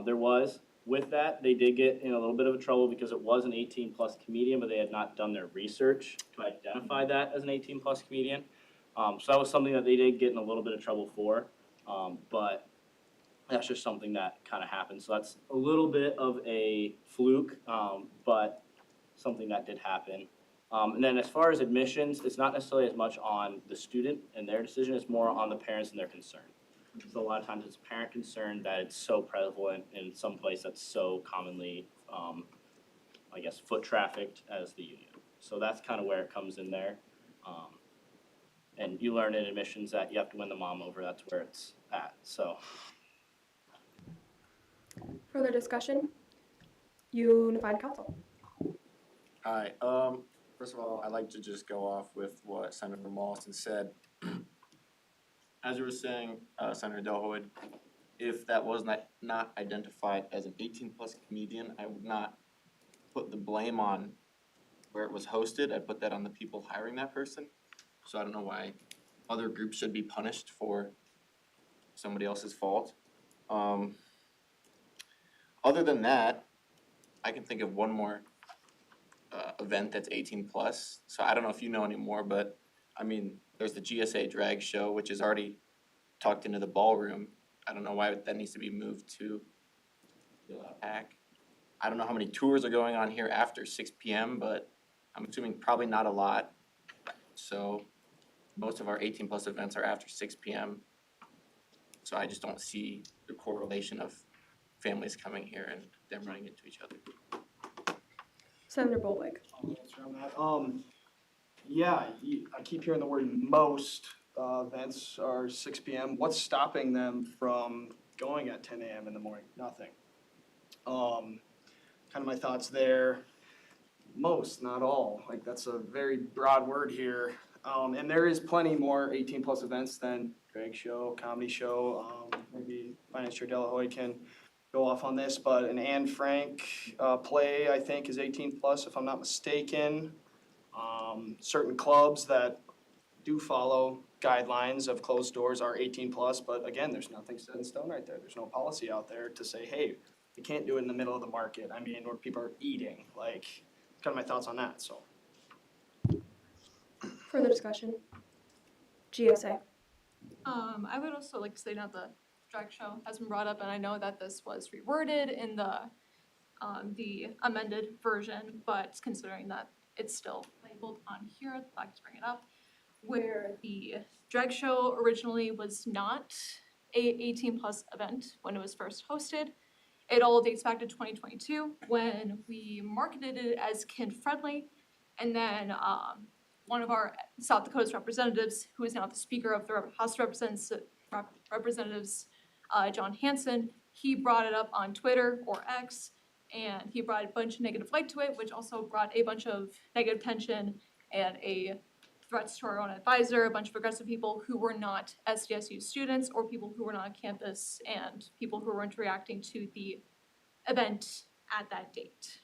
there was With that, they did get in a little bit of trouble because it was an 18-plus comedian, but they had not done their research to identify that as an 18-plus comedian. So that was something that they did get in a little bit of trouble for, but that's just something that kind of happened. So that's a little bit of a fluke, but something that did happen. And then as far as admissions, it's not necessarily as much on the student and their decision, it's more on the parents and their concern. So a lot of times it's parent concern that it's so prevalent in some place that's so commonly, I guess, foot trafficked as the union. So that's kind of where it comes in there. And you learn in admissions that you have to win the mom over, that's where it's at, so. Further discussion? Unified Council. Hi, first of all, I'd like to just go off with what Senator Mollison said. As you were saying, Senator Delhoid, if that was not identified as an 18-plus comedian, I would not put the blame on where it was hosted. I'd put that on the people hiring that person. So I don't know why other groups should be punished for somebody else's fault. Other than that, I can think of one more event that's 18+. So I don't know if you know any more, but I mean, there's the GSA drag show, which is already tucked into the ballroom. I don't know why that needs to be moved to PAC. I don't know how many tours are going on here after 6 p.m., but I'm assuming probably not a lot. So most of our 18+ events are after 6 p.m. So I just don't see the correlation of families coming here and them running into each other. Senator Bolwig. I'll answer on that. Yeah, I keep hearing the word most. Events are 6 p.m. What's stopping them from going at 10 a.m. in the morning? Nothing. Kind of my thoughts there. Most, not all. Like, that's a very broad word here. And there is plenty more 18+ events than drag show, comedy show. Maybe Finance Chair Delhoy can go off on this, but an Anne Frank play, I think, is 18+, if I'm not mistaken. Certain clubs that do follow guidelines of closed doors are 18+, but again, there's nothing set in stone right there. There's no policy out there to say, hey, you can't do it in the middle of the market. I mean, where people are eating. Like, kind of my thoughts on that, so. Further discussion? GSA. I would also like to say now the drag show has been brought up, and I know that this was reworded in the amended version, but considering that it's still labeled on here, I'd like to bring it up, where the drag show originally was not a 18+ event when it was first hosted. It all dates back to 2022 when we marketed it as kid-friendly, and then one of our South Dakota's representatives, who is now the Speaker of the House of Representatives, John Hanson, he brought it up on Twitter or X, and he brought a bunch of negative light to it, which also brought a bunch of negative tension and a threats to our own advisor, a bunch of aggressive people who were not SDSU students or people who were not on campus and people who weren't reacting to the event at that date.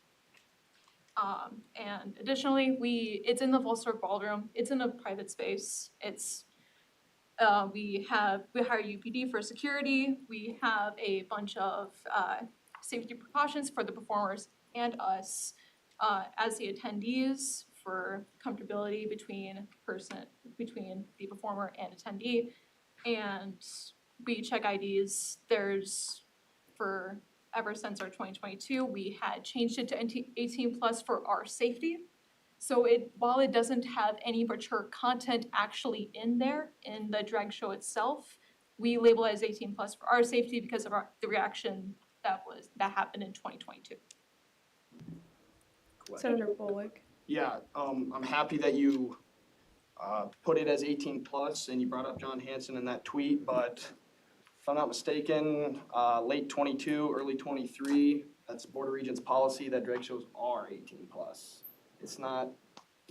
And additionally, it's in the full-service ballroom. It's in a private space. We hire UPD for security. We have a bunch of safety precautions for the performers and us as the attendees for comfortability between the performer and attendee. And we check IDs. Ever since our 2022, we had changed it to 18+ for our safety. So while it doesn't have any mature content actually in there in the drag show itself, we label it as 18+ for our safety because of the reaction that happened in 2022. Senator Bolwig. Yeah, I'm happy that you put it as 18+ and you brought up John Hanson in that tweet, but if I'm not mistaken, late 22, early 23, that's Board of Regents policy that drag shows are 18+. It's not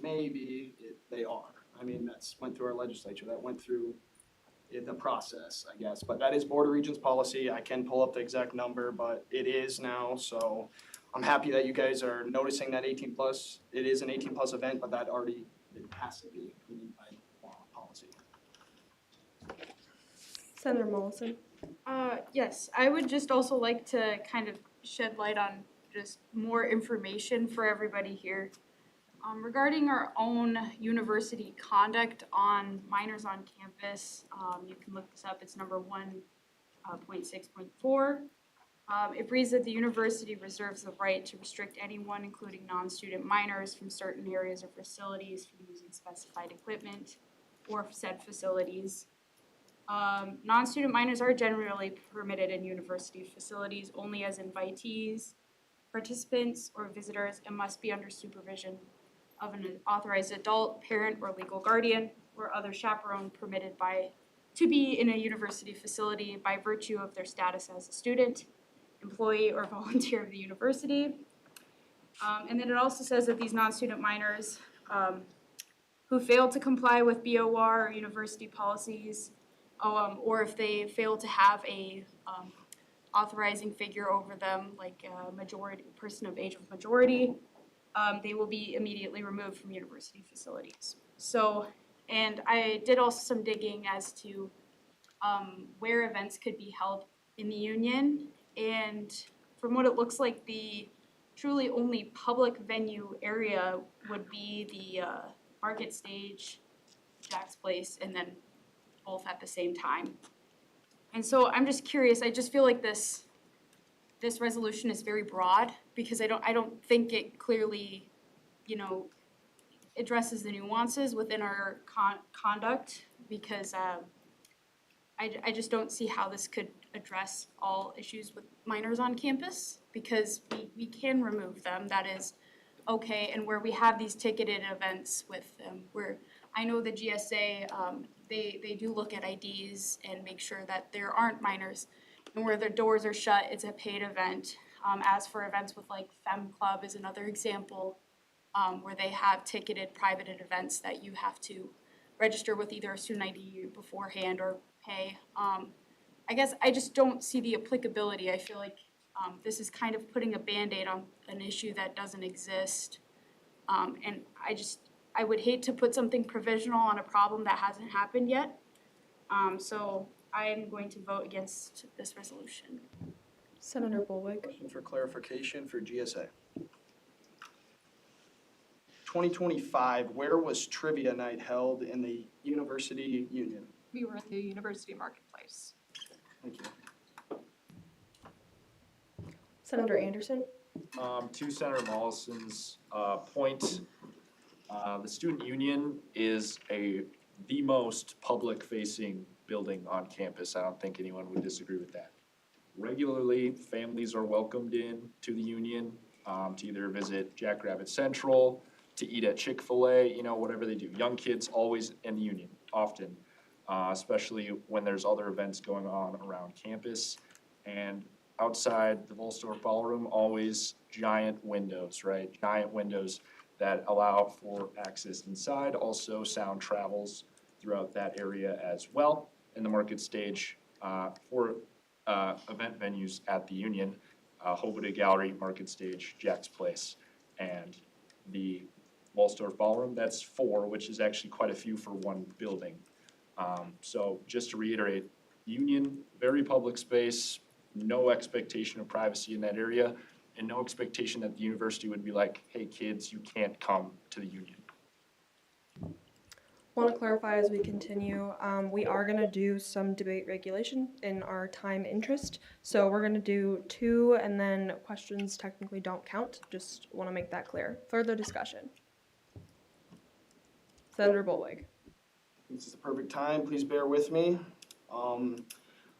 maybe, they are. I mean, that's went through our legislature, that went through the process, I guess. But that is Board of Regents policy. I can pull up the exact number, but it is now. So I'm happy that you guys are noticing that 18+. It is an 18+ event, but that already, it has to be by law policy. Senator Mollison. Yes, I would just also like to kind of shed light on just more information for everybody here. Regarding our own university conduct on minors on campus, you can look this up, it's number 1.6.4. It reads that the university reserves the right to restrict anyone, including non-student minors, from certain areas or facilities from using specified equipment or said facilities. Non-student minors are generally permitted in university facilities only as invitees, participants, or visitors, and must be under supervision of an authorized adult, parent, or legal guardian, or other chaperone permitted to be in a university facility by virtue of their status as a student, employee, or volunteer of the university. And then it also says that these non-student minors who fail to comply with BOR or university policies, or if they fail to have a authorizing figure over them, like a person of age of majority, they will be immediately removed from university facilities. So, and I did also some digging as to where events could be held in the union, and from what it looks like, the truly only public venue area would be the Market Stage, Jack's Place, and then both at the same time. And so I'm just curious, I just feel like this resolution is very broad because I don't think it clearly, addresses the nuances within our conduct because I just don't see how this could address all issues with minors on campus because we can remove them, that is okay, and where we have these ticketed events with them, where I know the GSA, they do look at IDs and make sure that there aren't minors, and where their doors are shut, it's a paid event. As for events with like Femme Club is another example, where they have ticketed private events that you have to register with either a student ID beforehand or pay. I guess I just don't see the applicability. I feel like this is kind of putting a Band-Aid on an issue that doesn't exist. And I would hate to put something provisional on a problem that hasn't happened yet. So I am going to vote against this resolution. Senator Bolwig. Question for clarification for GSA. 2025, where was trivia night held in the university union? We were in the university marketplace. Thank you. Senator Anderson. To Senator Mollison's point, the student union is the most public-facing building on campus. I don't think anyone would disagree with that. Regularly, families are welcomed in to the union to either visit Jackrabbit Central, to eat at Chick-fil-A, whatever they do. Young kids always in the union, often, especially when there's other events going on around campus. And outside the Volsdorf Ballroom, always giant windows, right? Giant windows that allow for access inside. Also, sound travels throughout that area as well. In the Market Stage for event venues at the Union, Hoboda Gallery, Market Stage, Jack's Place, and the Volsdorf Ballroom. That's 4, which is actually quite a few for one building. So just to reiterate, Union, very public space, no expectation of privacy in that area, and no expectation that the university would be like, hey kids, you can't come to the Union. Want to clarify as we continue, we are going to do some debate regulation in our time interest. So we're going to do 2 and then questions technically don't count. Just want to make that clear. Further discussion. Senator Bolwig. This is the perfect time. Please bear with me.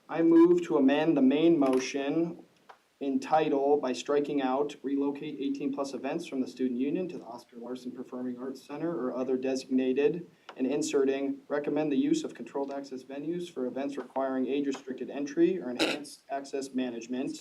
I move to amend the main motion in title by striking out relocate 18+ events from the student union to the Oscar Larson Performing Arts Center or other designated, and inserting recommend the use of controlled access venues for events requiring age-restricted entry or enhanced access management.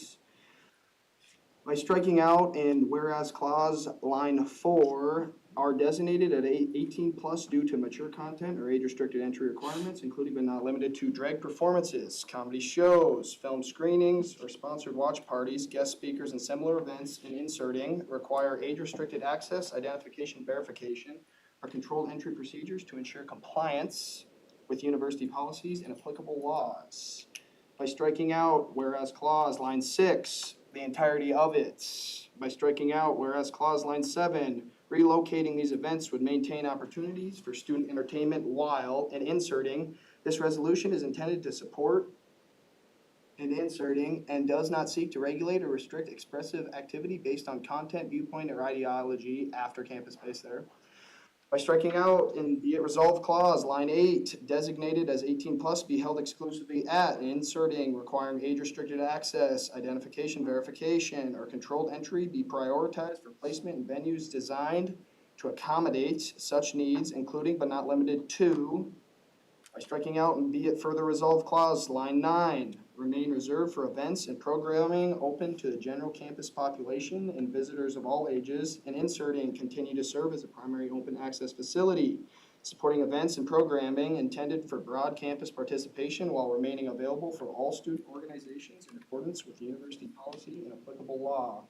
By striking out in whereas clause line 4 are designated at 18+ due to mature content or age-restricted entry requirements, including but not limited to drag performances, comedy shows, film screenings, or sponsored watch parties, guest speakers, and similar events, and inserting require age-restricted access, identification, verification, or controlled entry procedures to ensure compliance with university policies and applicable laws. By striking out whereas clause line 6, the entirety of it by striking out, whereas clause line 7, relocating these events would maintain opportunities for student entertainment while, and inserting, this resolution is intended to support and inserting, and does not seek to regulate or restrict expressive activity based on content, viewpoint, or ideology after campus based there. By striking out in the resolved clause, line 8, designated as 18 plus be held exclusively at, and inserting, requiring age restricted access, identification verification, or controlled entry be prioritized for placement in venues designed to accommodate such needs, including but not limited to. By striking out and be it further resolved clause, line 9, remain reserved for events and programming open to the general campus population and visitors of all ages, and inserting continue to serve as a primary open access facility, supporting events and programming intended for broad campus participation while remaining available for all student organizations in accordance with university policy and applicable law.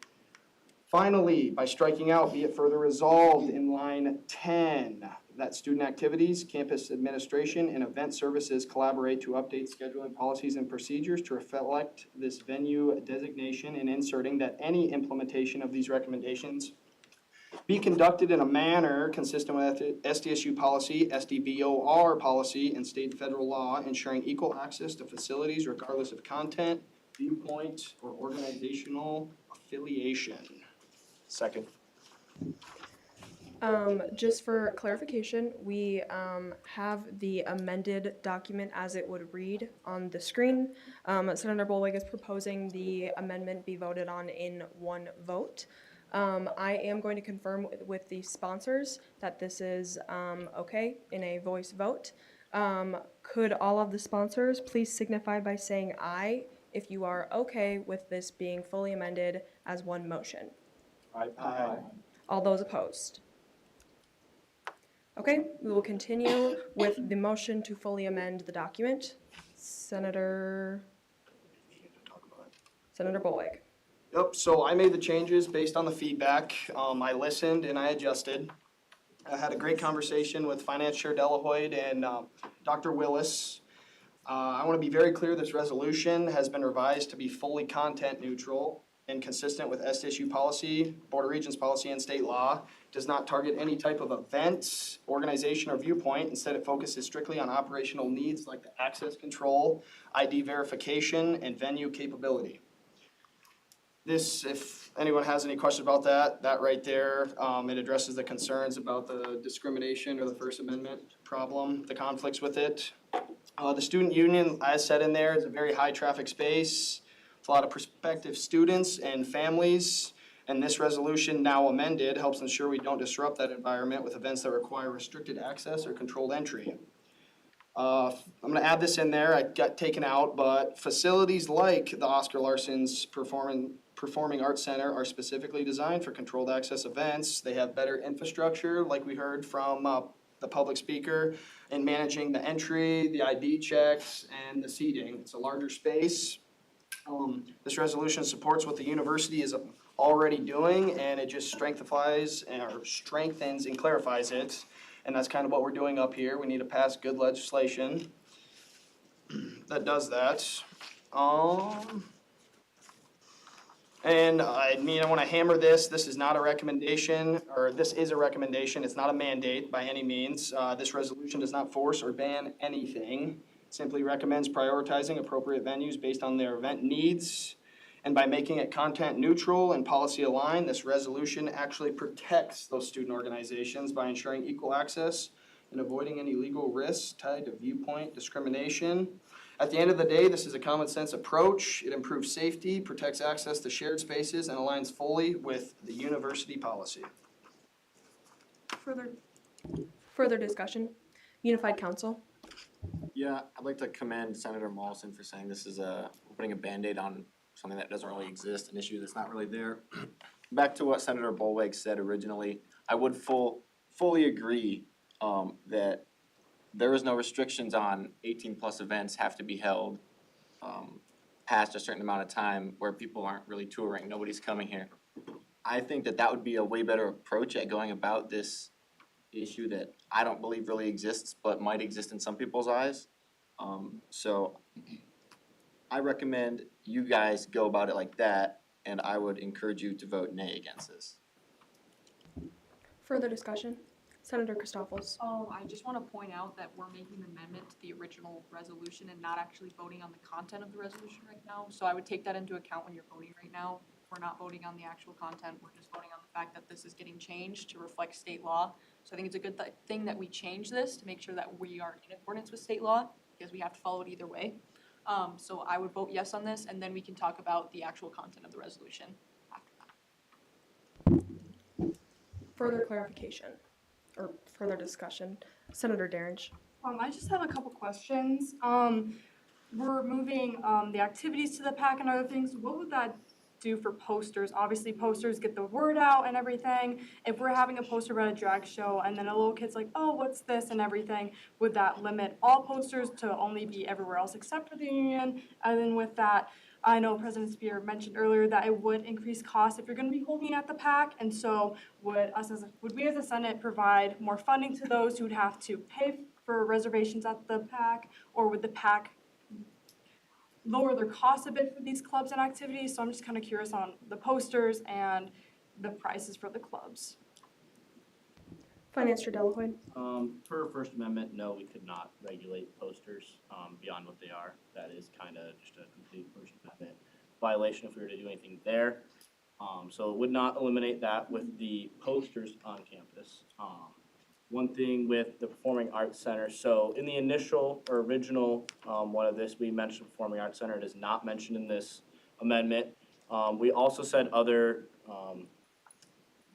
Finally, by striking out, be it further resolved in line 10, that student activities, campus administration, and event services collaborate to update scheduling policies and procedures to reflect this venue designation, and inserting that any implementation of these recommendations be conducted in a manner consistent with SDSU policy, SDVOR policy, and state and federal law, ensuring equal access to facilities regardless of content, viewpoint, or organizational affiliation. Second. Just for clarification, we have the amended document as it would read on the screen. Senator Bollweg is proposing the amendment be voted on in one vote. I am going to confirm with the sponsors that this is okay in a voice vote. Could all of the sponsors please signify by saying aye if you are okay with this being fully amended as one motion? Aye. All those opposed? Okay, we will continue with the motion to fully amend the document. Senator Bollweg. Yep, so I made the changes based on the feedback. I listened and I adjusted. I had a great conversation with Finance Chair Delahoyd and Dr. Willis. I want to be very clear, this resolution has been revised to be fully content neutral and consistent with SDSU policy, Board of Regents policy, and state law. Does not target any type of event, organization, or viewpoint. Instead, it focuses strictly on operational needs like the access control, ID verification, and venue capability. This, if anyone has any questions about that right there, it addresses the concerns about the discrimination or the First Amendment problem, the conflicts with it. The student union, as said in there, is a very high traffic space. It's a lot of prospective students and families, and this resolution now amended helps ensure we don't disrupt that environment with events that require restricted access or controlled entry. I'm gonna add this in there, I got taken out, but facilities like the Oscar Larson's Performing Arts Center are specifically designed for controlled access events. They have better infrastructure, like we heard from the public speaker, in managing the entry, the ID checks, and the seating. It's a larger space. This resolution supports what the university is already doing, and it just strengthens and clarifies it. And that's kind of what we're doing up here. We need to pass good legislation that does that. And I want to hammer this. This is not a recommendation, or this is a recommendation. It's not a mandate by any means. This resolution does not force or ban anything. It simply recommends prioritizing appropriate venues based on their event needs. And by making it content neutral and policy aligned, this resolution actually protects those student organizations by ensuring equal access and avoiding any legal risks tied to viewpoint discrimination. At the end of the day, this is a common sense approach. It improves safety, protects access to shared spaces, and aligns fully with the university policy. Further discussion? Unified Council. Yeah, I'd like to commend Senator Mollison for saying this is we're putting a Band-Aid on something that doesn't really exist, an issue that's not really there. Back to what Senator Bollweg said originally, I would fully agree that there is no restrictions on 18+ events have to be held past a certain amount of time where people aren't really touring, nobody's coming here. I think that would be a way better approach at going about this issue that I don't believe really exists, but might exist in some people's eyes. So I recommend you guys go about it like that, and I would encourage you to vote nay against this. Further discussion? Senator Christoffels. I just wanna point out that we're making an amendment to the original resolution and not actually voting on the content of the resolution right now. So I would take that into account when you're voting right now. We're not voting on the actual content, we're just voting on the fact that this is getting changed to reflect state law. So I think it's a good thing that we change this to make sure that we are in accordance with state law, because we have to follow it either way. So I would vote yes on this, and then we can talk about the actual content of the resolution after that. Further clarification or further discussion? Senator Derenge. I just have a couple questions. We're moving the activities to the pack and other things. What would that do for posters? Obviously, posters get the word out and everything. If we're having a poster about a drag show and then a little kid's like, oh, what's this and everything, would that limit all posters to only be everywhere else except for the union? And then with that, I know President Spear mentioned earlier that it would increase costs if you're going to be holding at the PAC, and so would we as a Senate provide more funding to those who would have to pay for reservations at the PAC, or would the PAC lower their costs a bit for these clubs and activities? So I'm just kind of curious on the posters and the prices for the clubs. Finance Chair Delahoy. Per First Amendment, no, we could not regulate posters, beyond what they are. That is kind of just a complete First Amendment violation if we were to do anything there. So it would not eliminate that with the posters on campus. One thing with the Performing Arts Center, so in the initial or original one of this, we mentioned Performing Arts Center. It is not mentioned in this amendment. We also said other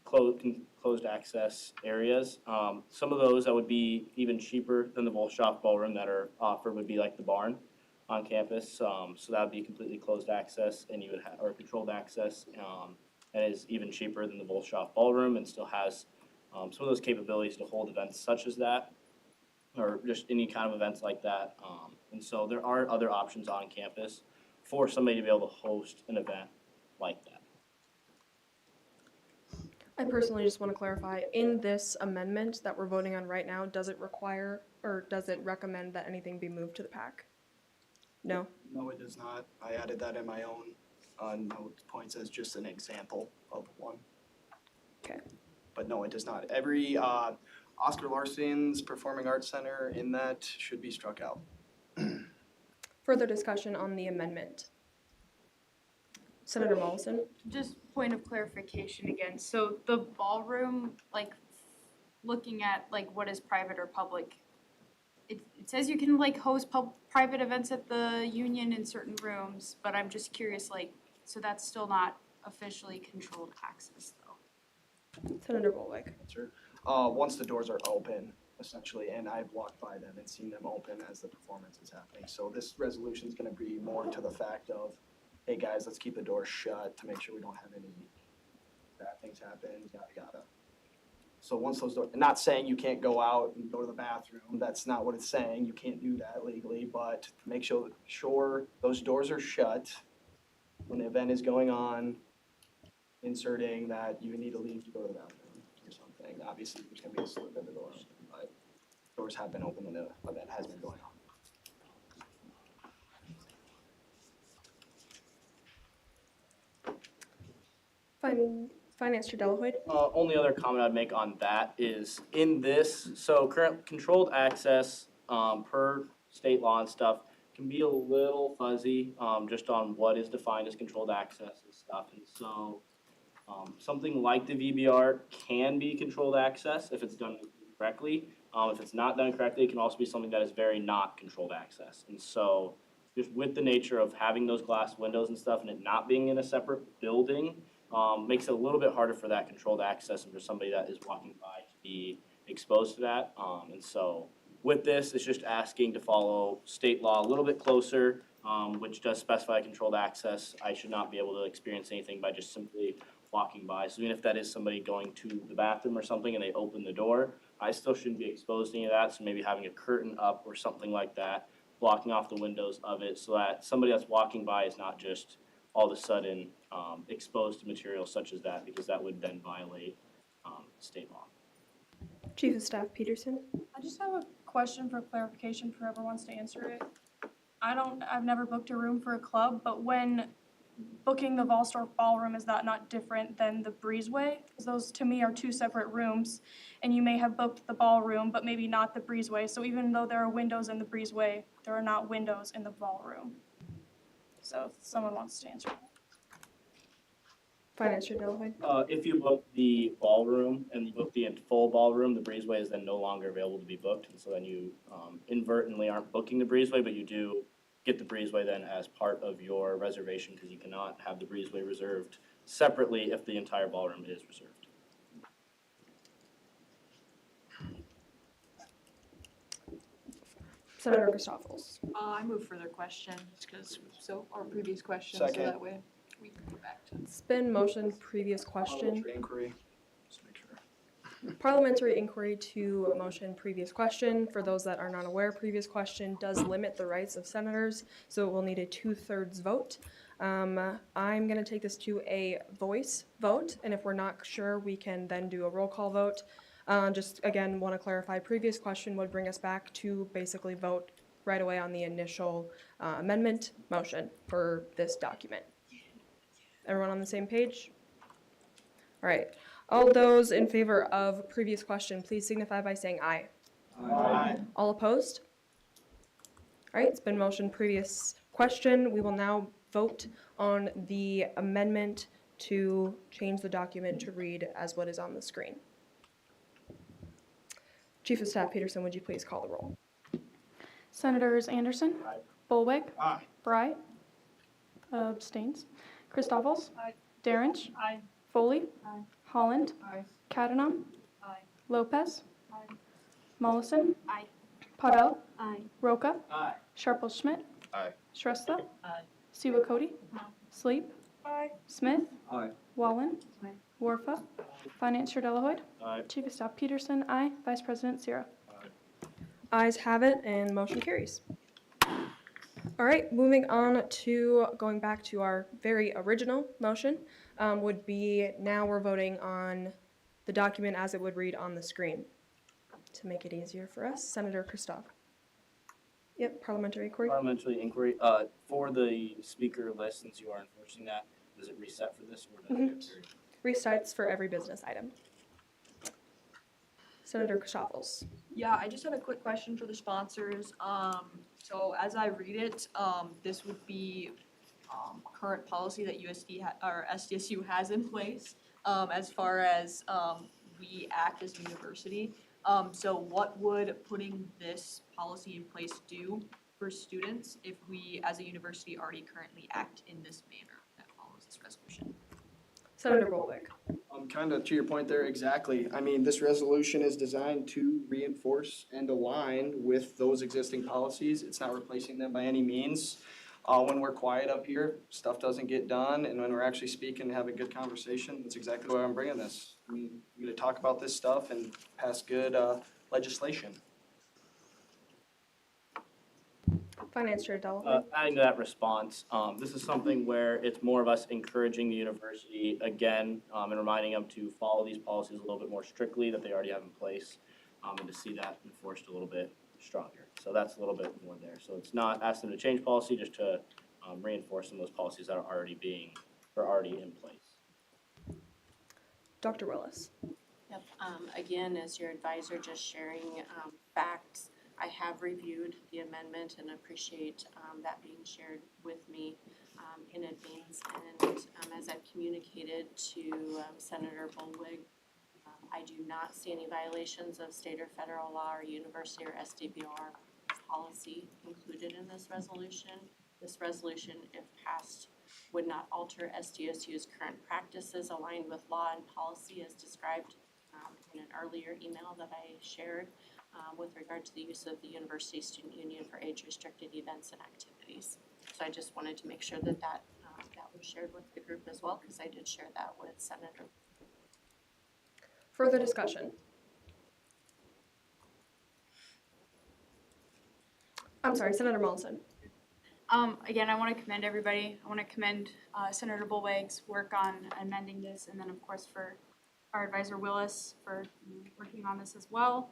closed access areas. Some of those that would be even cheaper than the Volshoff Ballroom that are offered would be like the barn on campus. So that would be completely closed access, and you would have, or controlled access, and is even cheaper than the Volshoff Ballroom and still has some of those capabilities to hold events such as that, or just any kind of events like that. And so there are other options on campus for somebody to be able to host an event like that. I personally just want to clarify, in this amendment that we're voting on right now, does it require or does it recommend that anything be moved to the PAC? No? No, it does not. I added that in my own note points as just an example of one. Okay. But no, it does not. Every Oscar Larson's Performing Arts Center in that should be struck out. Further discussion on the amendment? Senator Mollison? Just point of clarification again, so the ballroom, like, looking at like what is private or public, it says you can like host private events at the union in certain rooms, but I'm just curious, like, so that's still not officially controlled access though? Senator Bolweg. Sure. Once the doors are open, essentially, and I've walked by them and seen them open as the performance is happening. So this resolution is gonna be more to the fact of, hey guys, let's keep the doors shut to make sure we don't have any bad things happen, yada yada. So once those doors, not saying you can't go out and go to the bathroom, that's not what it's saying, you can't do that legally, but to make sure those doors are shut when the event is going on, inserting that you need to leave to go to the bathroom or something. Obviously, there's gonna be a slip in the door open, but doors have been open when the event has been going on. Finance Chair Delahoy. Only other comment I'd make on that is in this, so current controlled access, per state law and stuff, can be a little fuzzy, just on what is defined as controlled access and stuff. And so, something like the VBR can be controlled access if it's done correctly. If it's not done correctly, it can also be something that is very not controlled access. And so, just with the nature of having those glass windows and stuff and it not being in a separate building, makes it a little bit harder for that controlled access and for somebody that is walking by to be exposed to that. And so with this, it's just asking to follow state law a little bit closer, which does specify controlled access. I should not be able to experience anything by just simply walking by. So even if that is somebody going to the bathroom or something and they open the door, I still shouldn't be exposed to any of that. So maybe having a curtain up or something like that, blocking off the windows of it so that somebody that's walking by is not just all of a sudden exposed to material such as that, because that would then violate state law. Chief of Staff Peterson. I just have a question for clarification for whoever wants to answer it. I've never booked a room for a club, but when booking the Volstorf Ballroom, is that not different than the Breezeway? Because those to me are two separate rooms, and you may have booked the ballroom, but maybe not the Breezeway. So even though there are windows in the Breezeway, there are not windows in the ballroom. So if someone wants to answer that. Finance Chair Delahoy. If you book the ballroom and you book the full ballroom, the breezeway is then no longer available to be booked. And so then you inadvertently aren't booking the breezeway, but you do get the breezeway then as part of your reservation because you cannot have the breezeway reserved separately if the entire ballroom is reserved. Senator Christoffels. I move further question, because, our previous question, Second. so that way we can go back to. It's been motioned, previous question. Parliamentary inquiry. Just make sure. Parliamentary inquiry to motion, previous question. For those that are not aware, previous question does limit the rights of senators, so it will need a 2/3 vote. I'm going to take this to a voice vote, and if we're not sure, we can then do a roll call vote. Just again, want to clarify, previous question would bring us back to basically vote right away on the initial amendment motion for this document. Everyone on the same page? All right. All those in favor of previous question, please signify by saying aye. Aye. All opposed? All right, it's been motioned, previous question. We will now vote on the amendment to change the document to read as what is on the screen. Chief of Staff Peterson, would you please call the roll? Senators Anderson, Aye. Bolweg, Aye. Bright, abstains, Christoffels, Aye. Derenge, Aye. Foley, Aye. Holland, Aye. Cadenum, Aye. Lopez, Aye. Mollison, Aye. Pavel, Aye. Roca, Aye. Sharples Schmidt, Aye. Shrestha, Aye. Siwa Cody, Sleep, Aye. Smith, Aye. Wallen, Aye. Warfa, Finance Chair Delahoy, Aye. Chief of Staff Peterson, aye, Vice President Sierra. Ayes have it and motion carries. All right, moving on to going back to our very original motion would be now we're voting on the document as it would read on the screen. To make it easier for us, Senator Christoph. Yep, parliamentary inquiry. Parliamentary inquiry, for the speaker list, since you are enforcing that, does it reset for this or does it carry? Restarts for every business item. Senator Christoffels. Yeah, I just had a quick question for the sponsors. So as I read it, this would be, current policy that or SDSU has in place, as far as, we act as a university. So what would putting this policy in place do for students if we, as a university, already currently act in this manner that follows this resolution? Senator Bolweg. Kind of to your point there, exactly. I mean, this resolution is designed to reinforce and align with those existing policies. It's not replacing them by any means. When we're quiet up here, stuff doesn't get done, and when we're actually speaking and having a good conversation, that's exactly why I'm bringing this. I mean, we're gonna talk about this stuff and pass good legislation. Finance Chair Delahoy. Adding to that response, this is something where it's more of us encouraging the university again, and reminding them to follow these policies a little bit more strictly that they already have in place, and to see that enforced a little bit stronger. So that's a little bit more there. So it's not asking them to change policy, just to reinforce some of those policies that are already in place. Dr. Willis. Yep, again, as your advisor, just sharing facts. I have reviewed the amendment and appreciate that being shared with me in advance. And as I've communicated to Senator Bolweg, I do not see any violations of state or federal law or university or SDBR policy included in this resolution. This resolution, if passed, would not alter SDSU's current practices aligned with law and policy as described in an earlier email that I shared with regard to the use of the University Student Union for age-restricted events and activities. So I just wanted to make sure that that was shared with the group as well, because I did share that with Senator. Further discussion. I'm sorry, Senator Mollison. Again, I want to commend everybody. I want to commend Senator Bolweg's work on amending this, and then of course for our advisor Willis for working on this as well.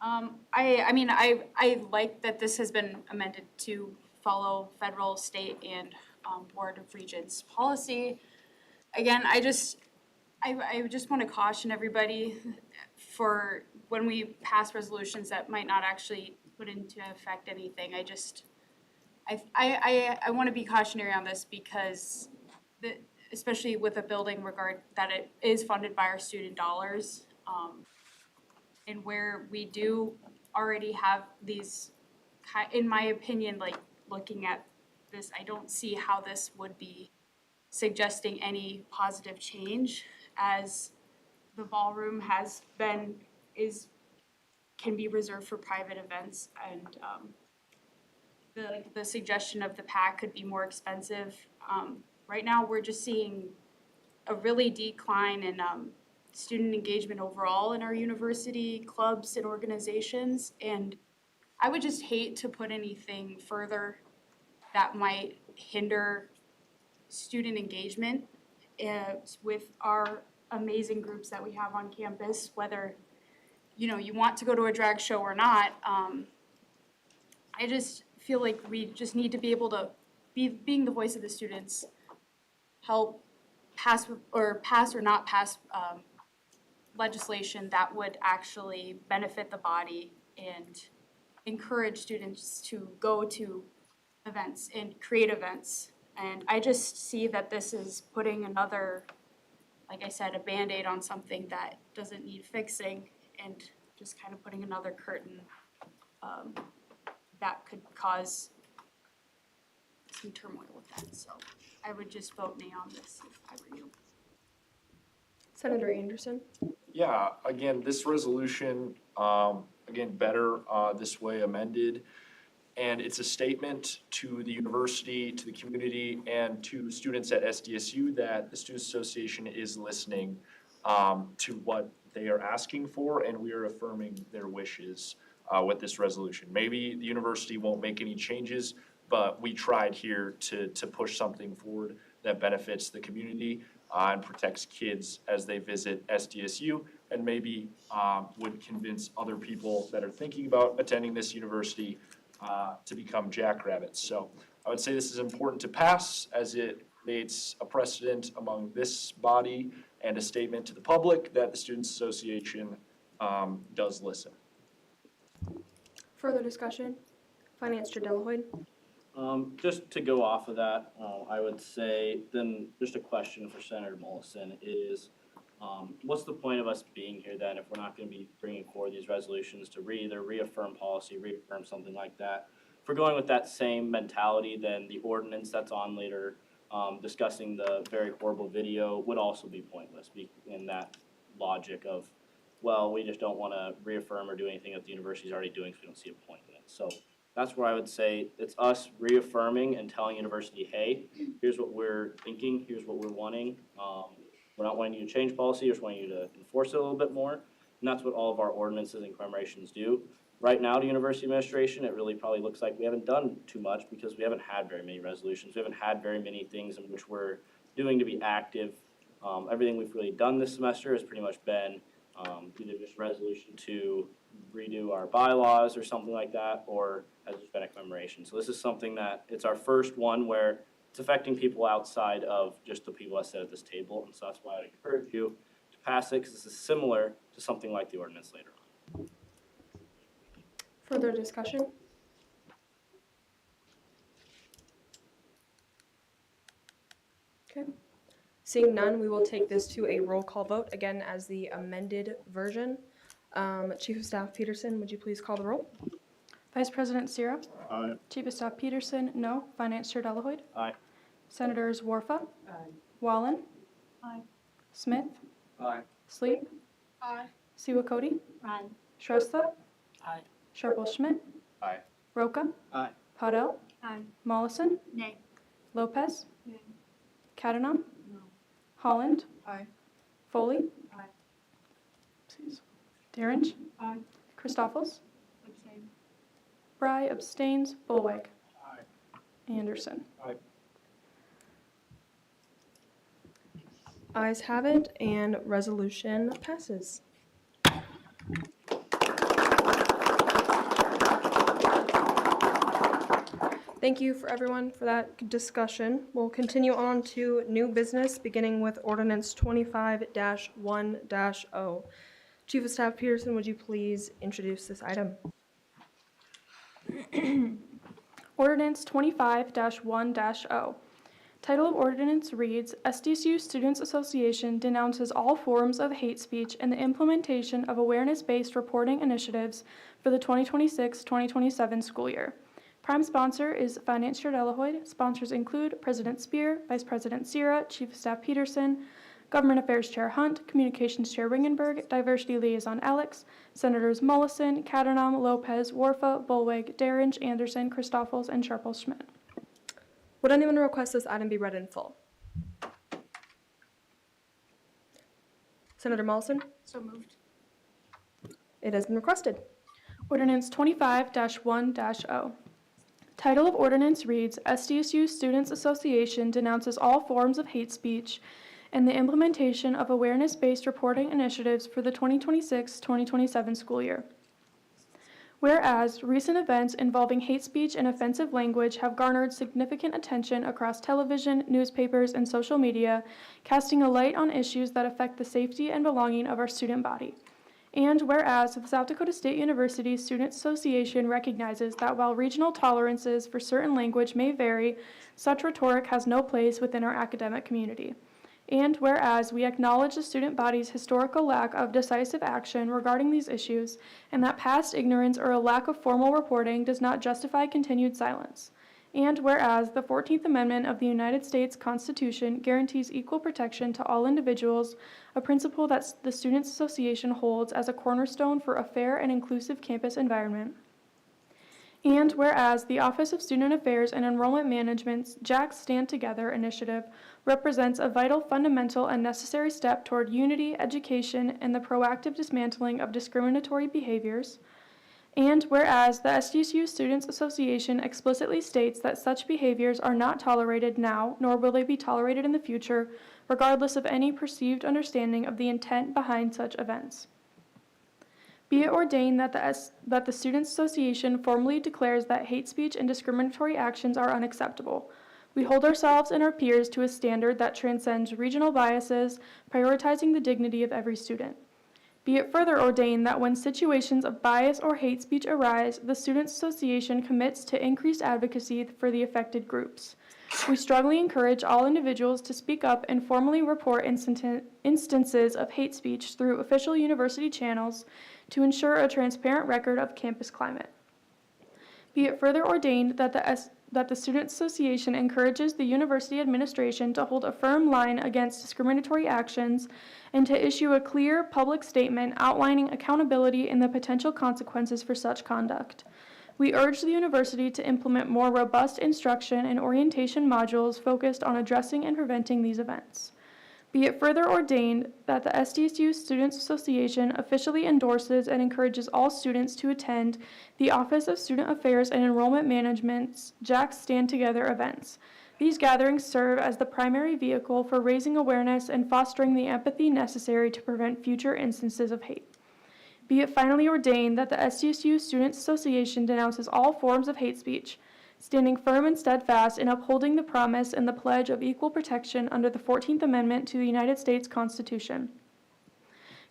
I like that this has been amended to follow federal, state, and Board of Regents policy. Again, I just want to caution everybody for when we pass resolutions that might not actually put into effect anything. I want to be cautionary on this because especially with a building regard that it is funded by our student dollars, and where we do already have these, in my opinion, like looking at this, I don't see how this would be suggesting any positive change, as the ballroom can be reserved for private events, and the suggestion of the PAC could be more expensive. Right now, we're just seeing a really decline in student engagement overall in our university clubs and organizations, and I would just hate to put anything further that might hinder student engagement with our amazing groups that we have on campus, whether you want to go to a drag show or not. I just feel like we just need to be able to being the voice of the students, help pass or not pass legislation that would actually benefit the body and encourage students to go to events and create events. And I just see that this is putting another, like I said, a Band-Aid on something that doesn't need fixing, and just kind of putting another curtain that could cause some turmoil with that. So I would just vote nay on this if I were you. Senator Anderson. Yeah, again, this resolution, again, better this way amended. And it's a statement to the university, to the community, and to students at SDSU that the Student Association is listening to what they are asking for, and we are affirming their wishes with this resolution. Maybe the university won't make any changes, but we tried here to push something forward that benefits the community and protects kids as they visit SDSU, and maybe would convince other people that are thinking about attending this university to become jackrabbits. So I would say this is important to pass, as it creates a precedent among this body and a statement to the public that the Students Association does listen. Further discussion? Finance Chair Delahoyd. Just to go off of that, I would say then just a question for Senator Mollison is, what's the point of us being here then if we're not going to be bringing forward these resolutions to either reaffirm policy, reaffirm something like that? If we're going with that same mentality, then the ordinance that's on later, discussing the very horrible video, would also be pointless in that logic of, well, we just don't want to reaffirm or do anything that the university is already doing, so we don't see a point in it. So that's where I would say it's us reaffirming and telling university, hey, here's what we're thinking, here's what we're wanting. We're not wanting you to change policy, just wanting you to enforce it a little bit more. And that's what all of our ordinances and commemorations do. Right now, to university administration, it really probably looks like we haven't done too much because we haven't had very many resolutions. We haven't had very many things in which we're doing to be active. Everything we've really done this semester has pretty much been either just resolution to redo our bylaws or something like that, or has just been a commemoration. So this is something that, it's our first one where it's affecting people outside of just the people that sit at this table, and so that's why I'd encourage you to pass it, because this is similar to something like the ordinance later on. Further discussion? Okay. Seeing none, we will take this to a roll call vote, again as the amended version. Chief of Staff Peterson, would you please call the roll? Vice President Zero. Aye. Chief of Staff Peterson, no. Finance Chair Delahoyd. Aye. Senators Warfa. Aye. Wallen. Aye. Smith. Aye. Sleep. Aye. Siwa Cody. Aye. Shrestha. Aye. Sharples Schmidt. Aye. Roca. Aye. Paudel. Aye. Mollison. Nay. Lopez. Nay. Katanen. No. Holland. Aye. Foley. Aye. Derenge. Aye. Christoffels. Abstain. Bry abstains. Bullweg. Aye. Anderson. Aye. Ayes have it, and resolution passes. Thank you for everyone for that discussion. We'll continue on to new business, beginning with ordinance 25-1-0. Chief of Staff Peterson, would you please introduce this item? Ordinance 25-1-0. Title of ordinance reads, SDSU Students Association denounces all forms of hate speech and the implementation of awareness-based reporting initiatives for the 2026-2027 school year. Prime sponsor is Finance Chair Delahoyd. Sponsors include President Spear, Vice President Sierra, Chief of Staff Peterson, Government Affairs Chair Hunt, Communications Chair Ringenberg, Diversity Liaison Alex, Senators Mullison, Cadenham, Lopez, Warfa, Bulwig, Derringe, Anderson, Christoffels, and Sharples-Schmidt. Would anyone request this item be read in full? Senator Mollison? So moved. It has been requested. Ordinance 25-1-0. Title of ordinance reads, SDSU Students Association denounces all forms of hate speech and the implementation of awareness-based reporting initiatives for the 2026-2027 school year. Whereas recent events involving hate speech and offensive language have garnered significant attention across television, newspapers, and social media, casting a light on issues that affect the safety and belonging of our student body. And whereas the South Dakota State University Students Association recognizes that while regional tolerances for certain language may vary, such rhetoric has no place within our academic community. And whereas we acknowledge the student body's historical lack of decisive action regarding these issues, and that past ignorance or a lack of formal reporting does not justify continued silence. And whereas the 14th Amendment of the United States Constitution guarantees equal protection to all individuals, a principle that the Students Association holds as a cornerstone for a fair and inclusive campus environment. And whereas the Office of Student Affairs and Enrollment Management's Jack Stand Together initiative represents a vital, fundamental, and necessary step toward unity, education, and the proactive dismantling of discriminatory behaviors. And whereas the SDSU Students Association explicitly states that such behaviors are not tolerated now, nor will they be tolerated in the future, regardless of any perceived understanding of the intent behind such events. Be it ordained that the Students Association formally declares that hate speech and discriminatory actions are unacceptable. We hold ourselves and our peers to a standard that transcends regional biases, prioritizing the dignity of every student. Be it further ordained that when situations of bias or hate speech arise, the Students Association commits to increased advocacy for the affected groups. We strongly encourage all individuals to speak up and formally report instances of hate speech through official university channels to ensure a transparent record of campus climate. Be it further ordained that the Students Association encourages the university administration to hold a firm line against discriminatory actions and to issue a clear public statement outlining accountability and the potential consequences for such conduct. We urge the university to implement more robust instruction and orientation modules focused on addressing and preventing these events. Be it further ordained that the SDSU Students Association officially endorses and encourages all students to attend the Office of Student Affairs and Enrollment Management's Jack Stand Together events. These gatherings serve as the primary vehicle for raising awareness and fostering the empathy necessary to prevent future instances of hate. Be it finally ordained that the SDSU Students Association denounces all forms of hate speech, standing firm and steadfast in upholding the promise and the pledge of equal protection under the 14th Amendment to the United States Constitution,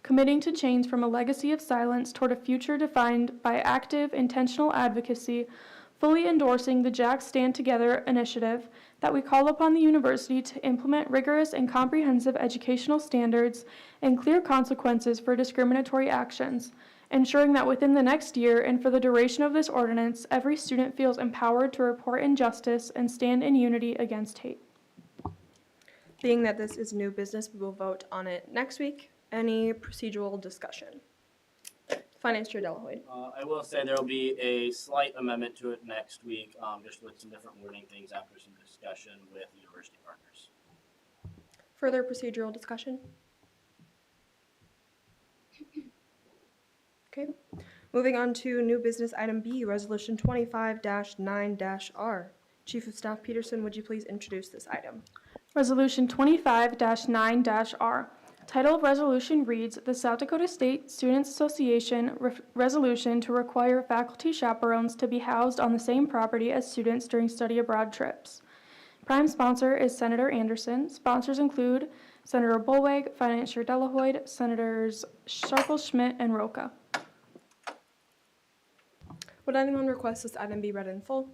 committing to change from a legacy of silence toward a future defined by active, intentional advocacy, fully endorsing the Jack Stand Together initiative, that we call upon the university to implement rigorous and comprehensive educational standards and clear consequences for discriminatory actions, ensuring that within the next year and for the duration of this ordinance, every student feels empowered to report injustice and stand in unity against hate. Being that this is new business, we will vote on it next week. Any procedural discussion? Finance Chair Delahoyd. I will say there will be a slight amendment to it next week, just with some different wording things after some discussion with university partners. Further procedural discussion? Okay. Moving on to new business item B, resolution 25-9-R. Chief of Staff Peterson, would you please introduce this item? Resolution 25-9-R. Title of resolution reads, the South Dakota State Students Association resolution to require faculty chaperones to be housed on the same property as students during study abroad trips. Prime sponsor is Senator Anderson. Sponsors include Senator Bollweg, Finance Chair Delahoyd, Senators Sharples-Schmidt, and Roca. Would anyone request this item be read in full?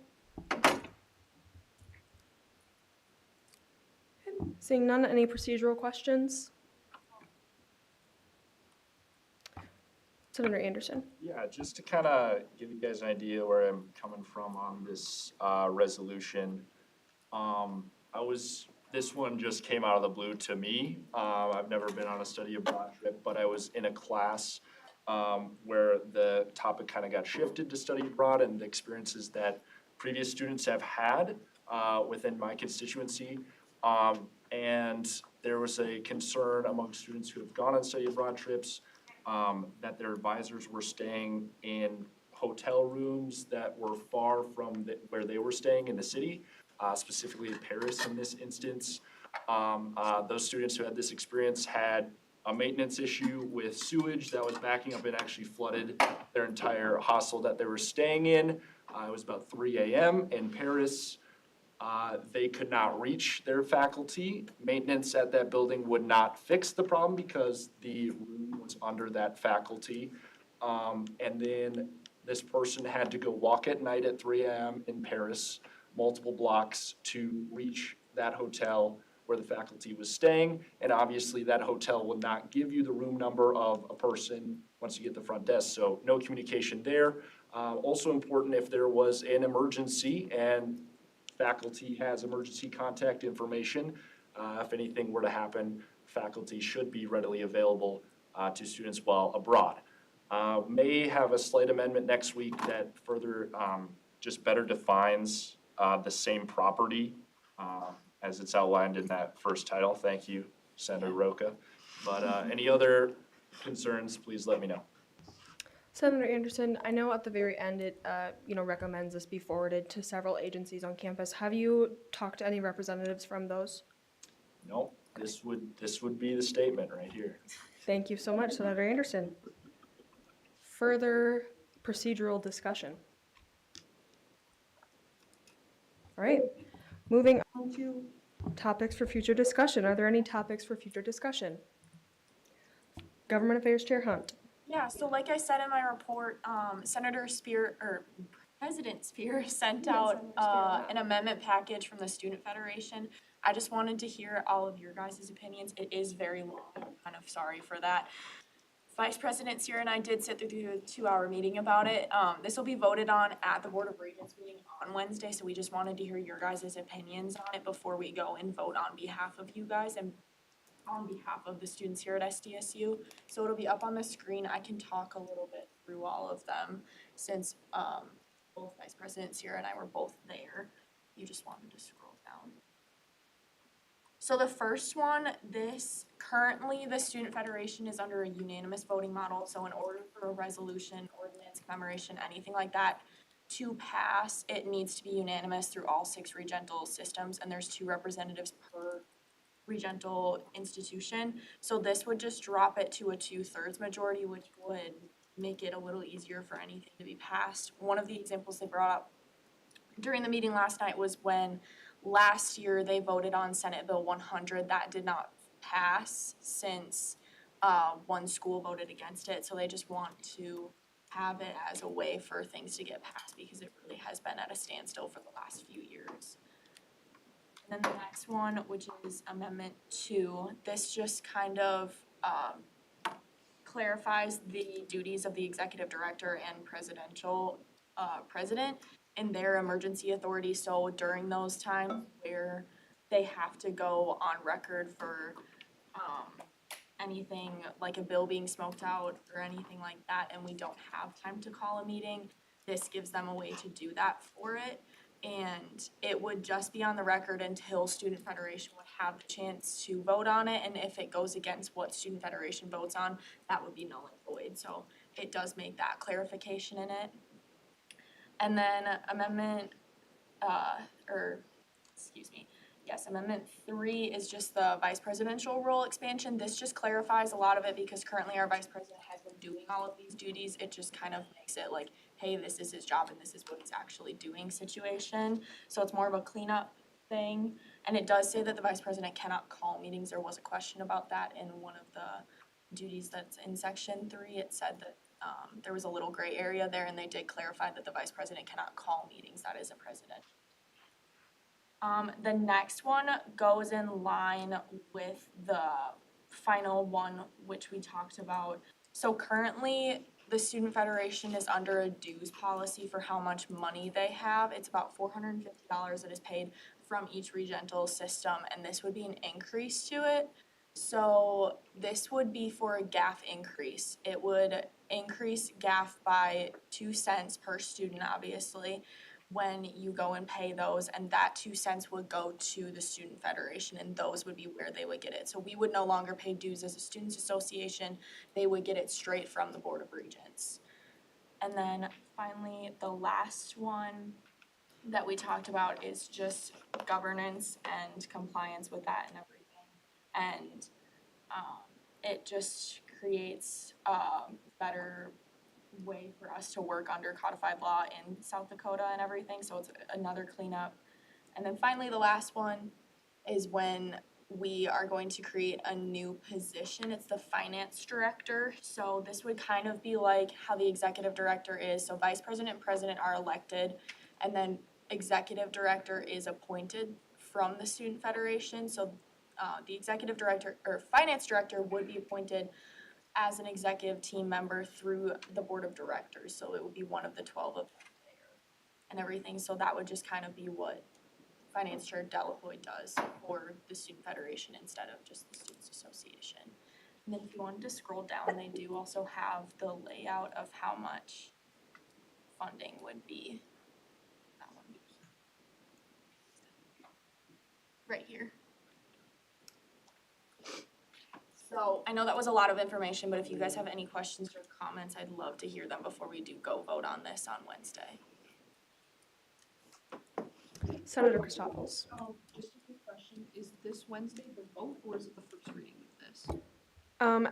Seeing none, any procedural questions? Senator Anderson. Yeah, just to kind of give you guys an idea where I'm coming from on this resolution. This one just came out of the blue to me. I've never been on a study abroad trip, but I was in a class where the topic kind of got shifted to study abroad and the experiences that previous students have had within my constituency. And there was a concern among students who have gone on study abroad trips that their advisors were staying in hotel rooms that were far from where they were staying in the city, specifically Paris in this instance. Those students who had this experience had a maintenance issue with sewage that was backing up and actually flooded their entire hostel that they were staying in. It was about 3 a.m. in Paris. They could not reach their faculty. Maintenance at that building would not fix the problem because the room was under that faculty. And then this person had to go walk at night at 3 a.m. in Paris, multiple blocks to reach that hotel where the faculty was staying. And obviously that hotel will not give you the room number of a person once you get the front desk. So no communication there. Also important if there was an emergency and faculty has emergency contact information. If anything were to happen, faculty should be readily available to students while abroad. May have a slight amendment next week that further just better defines the same property as it's outlined in that first title. Thank you, Senator Roca. But any other concerns, please let me know. Senator Anderson, I know at the very end it recommends this be forwarded to several agencies on campus. Have you talked to any representatives from those? No, this would be the statement right here. Thank you so much, Senator Anderson. Further procedural discussion. All right, moving on to topics for future discussion. Are there any topics for future discussion? Government Affairs Chair Hunt. Yeah, so like I said in my report, President Spear sent out an amendment package from the Student Federation. I just wanted to hear all of your guys' opinions. It is very long, I'm kind of sorry for that. Vice President Spear and I did sit through a 2-hour meeting about it. This will be voted on at the Board of Regents meeting on Wednesday, so we just wanted to hear your guys' opinions on it before we go and vote on behalf of you guys and on behalf of the students here at SDSU. So it'll be up on the screen. I can talk a little bit through all of them since both Vice President Sierra and I were both there. You just wanted to scroll down. So the first one, currently the Student Federation is under a unanimous voting model. So in order for a resolution, ordinance, commemoration, anything like that to pass, it needs to be unanimous through all 6 regental systems, and there's 2 representatives per regental institution. So this would just drop it to a 2/3 majority, which would make it a little easier for anything to be passed. One of the examples they brought up during the meeting last night was when last year they voted on Senate Bill 100. That did not pass since one school voted against it. So they just want to have it as a way for things to get passed because it really has been at a standstill for the last few years. And then the next one, which is Amendment 2, this just kind of clarifies the duties of the executive director and presidential president and their emergency authority. So during those times where they have to go on record for anything like a bill being smoked out or anything like that, and we don't have time to call a meeting, this gives them a way to do that for it. And it would just be on the record until Student Federation would have the chance to vote on it. And if it goes against what Student Federation votes on, that would be null and void. So it does make that clarification in it. Yes, Amendment 3 is just the vice presidential role expansion. This just clarifies a lot of it because currently our vice president has been doing all of these duties. It just kind of makes it like, hey, this is his job and this is what he's actually doing situation. So it's more of a cleanup thing. And it does say that the vice president cannot call meetings. There was a question about that in one of the duties that's in section 3. It said that there was a little gray area there, and they did clarify that the vice president cannot call meetings. That is a president. The next one goes in line with the final one, which we talked about. So currently, the Student Federation is under a dues policy for how much money they have. It's about $450 that is paid from each regental system, and this would be an increase to it. So this would be for a GAF increase. It would increase GAF by 2 cents per student, obviously, when you go and pay those, and that 2 cents would go to the Student Federation, and those would be where they would get it. So we would no longer pay dues as a students association, they would get it straight from the Board of Regents. And then finally, the last one that we talked about is just governance and compliance with that and everything. And it just creates a better way for us to work under codified law in South Dakota and everything, so it's another cleanup. And then finally, the last one is when we are going to create a new position. It's the finance director. So this would kind of be like how the executive director is. So vice president and president are elected, and then executive director is appointed from the Student Federation. So the executive director or finance director would be appointed as an executive team member through the board of directors. So it would be one of the 12 of them there and everything. So that would just kind of be what Finance Chair Delahoy does for the Student Federation instead of just the Students Association. And then if you wanted to scroll down, they do also have the layout of how much funding would be. That one. Right here. So I know that was a lot of information, but if you guys have any questions or comments, I'd love to hear them before we do go vote on this on Wednesday. Senator Christopoulos. Just a quick question, is this Wednesday the vote, or is it the first reading of this?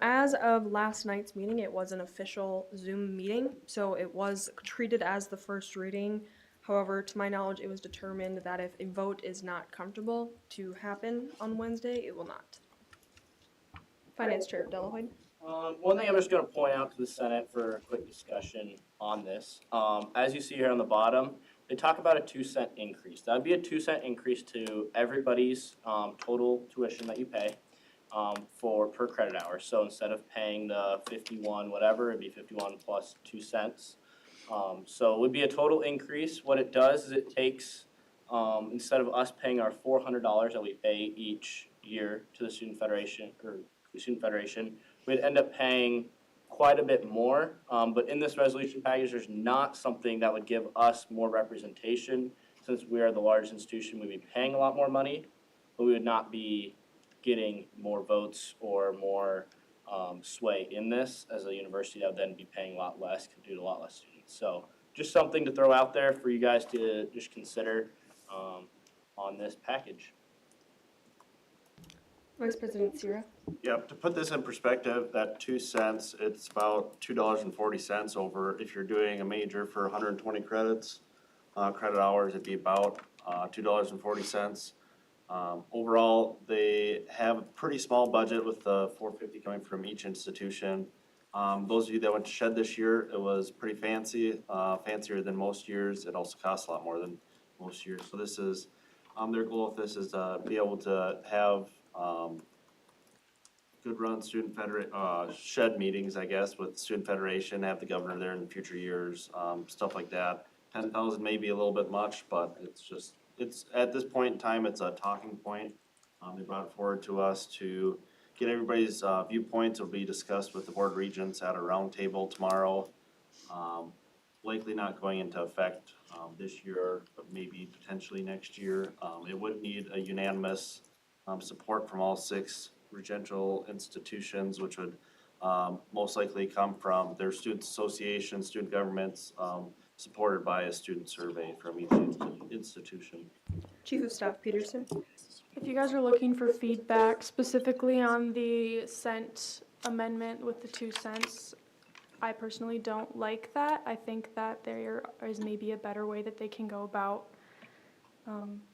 As of last night's meeting, it was an official Zoom meeting, so it was treated as the first reading. However, to my knowledge, it was determined that if a vote is not comfortable to happen on Wednesday, it will not. Finance Chair Delahoy. One thing I'm just gonna point out to the Senate for a quick discussion on this. As you see here on the bottom, they talk about a 2 cent increase. That'd be a 2 cent increase to everybody's total tuition that you pay for per credit hour. So instead of paying the 51 whatever, it'd be 51 plus 2 cents. So it would be a total increase. What it does is it takes instead of us paying our $400 that we pay each year to the Student Federation or the Student Federation, we'd end up paying quite a bit more. But in this resolution package, there's not something that would give us more representation. Since we are the largest institution, we'd be paying a lot more money, but we would not be getting more votes or more sway in this. As a university, that would then be paying a lot less due to a lot less students. So just something to throw out there for you guys to just consider on this package. Vice President Sierra. Yep, to put this in perspective, that 2 cents, it's about $2.40 over, if you're doing a major for 120 credits, credit hours, it'd be about $2.40. Overall, they have a pretty small budget with the $450 coming from each institution. Those of you that went to SHED this year, it was pretty fancy, fancier than most years. It also costs a lot more than most years. So this is, their goal with this is to be able to have good run SHED meetings, I guess, with Student Federation, have the governor there in future years, stuff like that. 10,000 may be a little bit much, but it's at this point in time, it's a talking point. They brought it forward to us to get everybody's viewpoints. It'll be discussed with the Board of Regents at a roundtable tomorrow. Likely not going into effect this year, but maybe potentially next year. It would need a unanimous support from all 6 regentral institutions, which would most likely come from their student association, student governments, supported by a student survey from each institution. Chief of Staff Peterson. If you guys are looking for feedback specifically on the cent amendment with the 2 cents, I personally don't like that. I think that there is maybe a better way that they can go about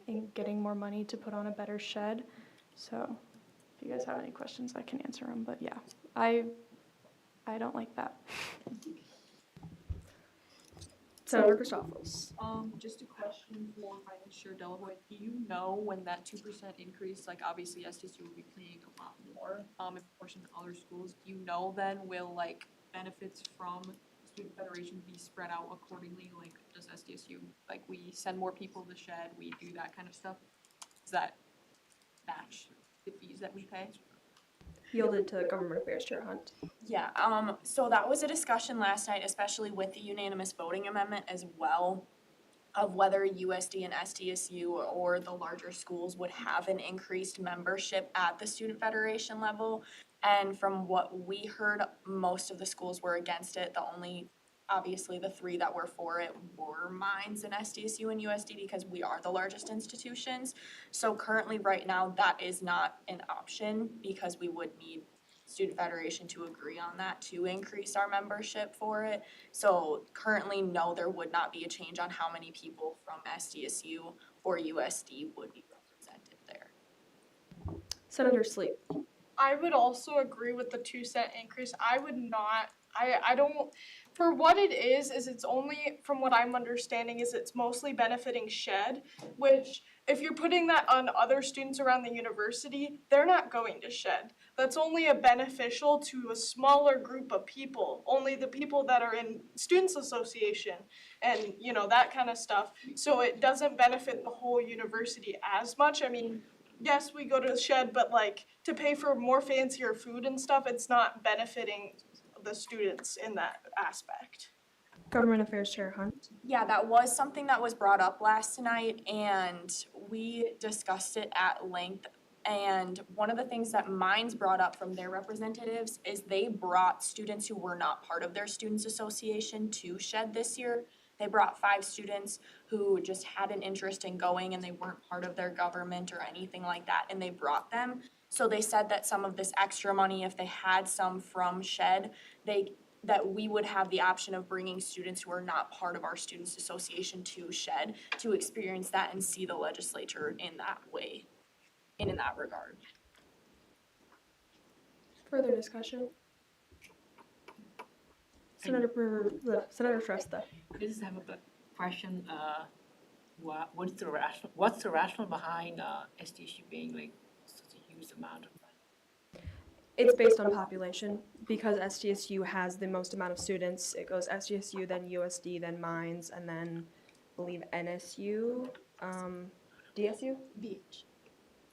in getting more money to put on a better shed. So if you guys have any questions, I can answer them. But yeah, I don't like that. Senator Christophilus. Just a question for Finance Chair Delahoy. Do you know when that 2% increase, like obviously SDSU will be paying a lot more, in proportion to other schools, do you know then will like benefits from Student Federation be spread out accordingly? Like does SDSU, like we send more people to the shed, we do that kind of stuff? Does that match the fees that we pay? Yielded to Government Affairs Chair Hunt. Yeah, so that was a discussion last night, especially with the unanimous voting amendment as well, of whether USD and SDSU or the larger schools would have an increased membership at the Student Federation level. And from what we heard, most of the schools were against it. Obviously, the 3 that were for it were Mines and SDSU and USD because we are the largest institutions. So currently, right now, that is not an option because we would need Student Federation to agree on that to increase our membership for it. So currently, no, there would not be a change on how many people from SDSU or USD would be represented there. Senator Sleep. I would also agree with the 2 cent increase. I would not, I don't, for what it is it's only, from what I'm understanding, is it's mostly benefiting SHED, which if you're putting that on other students around the university, they're not going to SHED. That's only a beneficial to a smaller group of people, only the people that are in Students Association and, you know, that kind of stuff. So it doesn't benefit the whole university as much. I mean, yes, we go to the shed, but like to pay for more fancier food and stuff, it's not benefiting the students in that aspect. Government Affairs Chair Hunt. Yeah, that was something that was brought up last night and we discussed it at length. And one of the things that Mines brought up from their representatives is they brought students who were not part of their Students Association to SHED this year. They brought 5 students who just had an interest in going and they weren't part of their government or anything like that, and they brought them. So they said that some of this extra money, if they had some from SHED, that we would have the option of bringing students who are not part of our Students Association to SHED to experience that and see the legislature in that way, and in that regard. Further discussion? Senator Shrestha. I just have a question, what's the rationale behind SDSU being like such a huge amount of money? It's based on population because SDSU has the most amount of students. It goes SDSU, then USD, then Mines, and then I believe NSU, DSU? BH,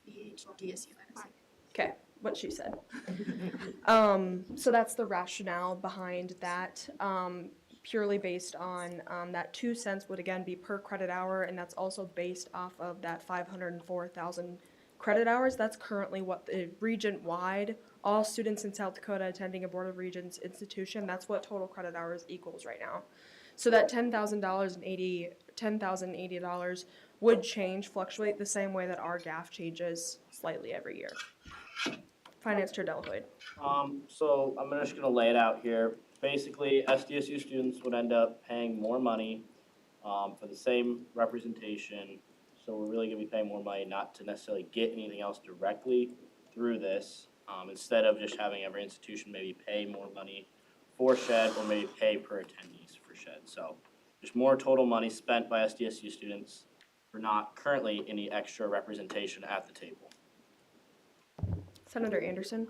DSU, Okay, what she said. So that's the rationale behind that, purely based on that 2 cents would again be per credit hour, and that's also based off of that 504,000 credit hours. That's currently what the region-wide, all students in South Dakota attending a Board of Regents institution, that's what total credit hours equals right now. So that $10,080 would change, fluctuate the same way that our GAF changes slightly every year. Finance Chair Delahoy. So I'm just gonna lay it out here. Basically, SDSU students would end up paying more money, for the same representation. So we're really gonna be paying more money not to necessarily get anything else directly through this, instead of just having every institution maybe pay more money for SHED or maybe pay per attendees for SHED. So there's more total money spent by SDSU students for not currently any extra representation at the table. Senator Anderson.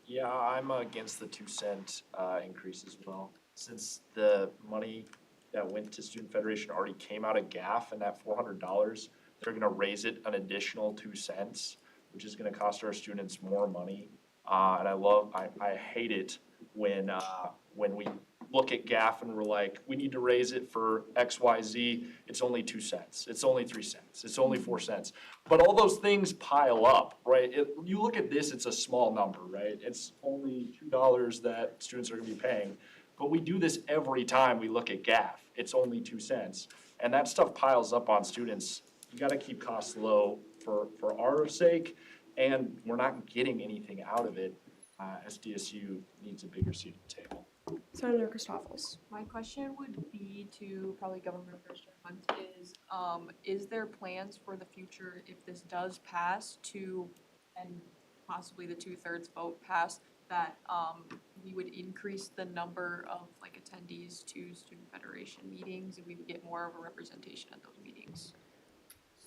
Yeah, I'm against the 2 cent increase as well. Since the money that went to Student Federation already came out of GAF and that $400, they're gonna raise it an additional 2 cents, which is gonna cost our students more money. And I hate it when we look at GAF and we're like, we need to raise it for XYZ, it's only 2 cents, it's only 3 cents, it's only 4 cents. But all those things pile up, right? You look at this, it's a small number, right? It's only $2 that students are gonna be paying. But we do this every time we look at GAF, it's only 2 cents. And that stuff piles up on students. You gotta keep costs low for our sake, and we're not getting anything out of it. SDSU needs a bigger seat at the table. Senator Christoffels. My question would be to probably Governor Hunt is there plans for the future if this does pass to, and possibly the 2/3 vote pass, that we would increase the number of like attendees to Student Federation meetings and we would get more of a representation at those meetings?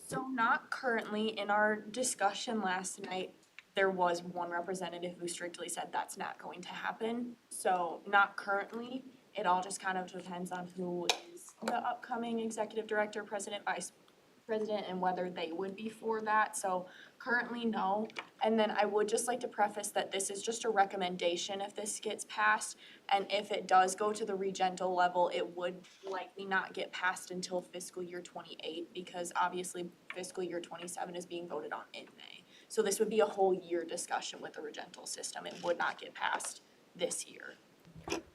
So not currently. In our discussion last night, there was one representative who strictly said that's not going to happen. So not currently. It all just kind of depends on who is the upcoming executive director, president, vice president, and whether they would be for that. So currently, no. And then I would just like to preface that this is just a recommendation if this gets passed. And if it does go to the regental level, it would likely not get passed until fiscal year 28 because obviously fiscal year 27 is being voted on in May. So this would be a whole year discussion with the regental system. It would not get passed this year.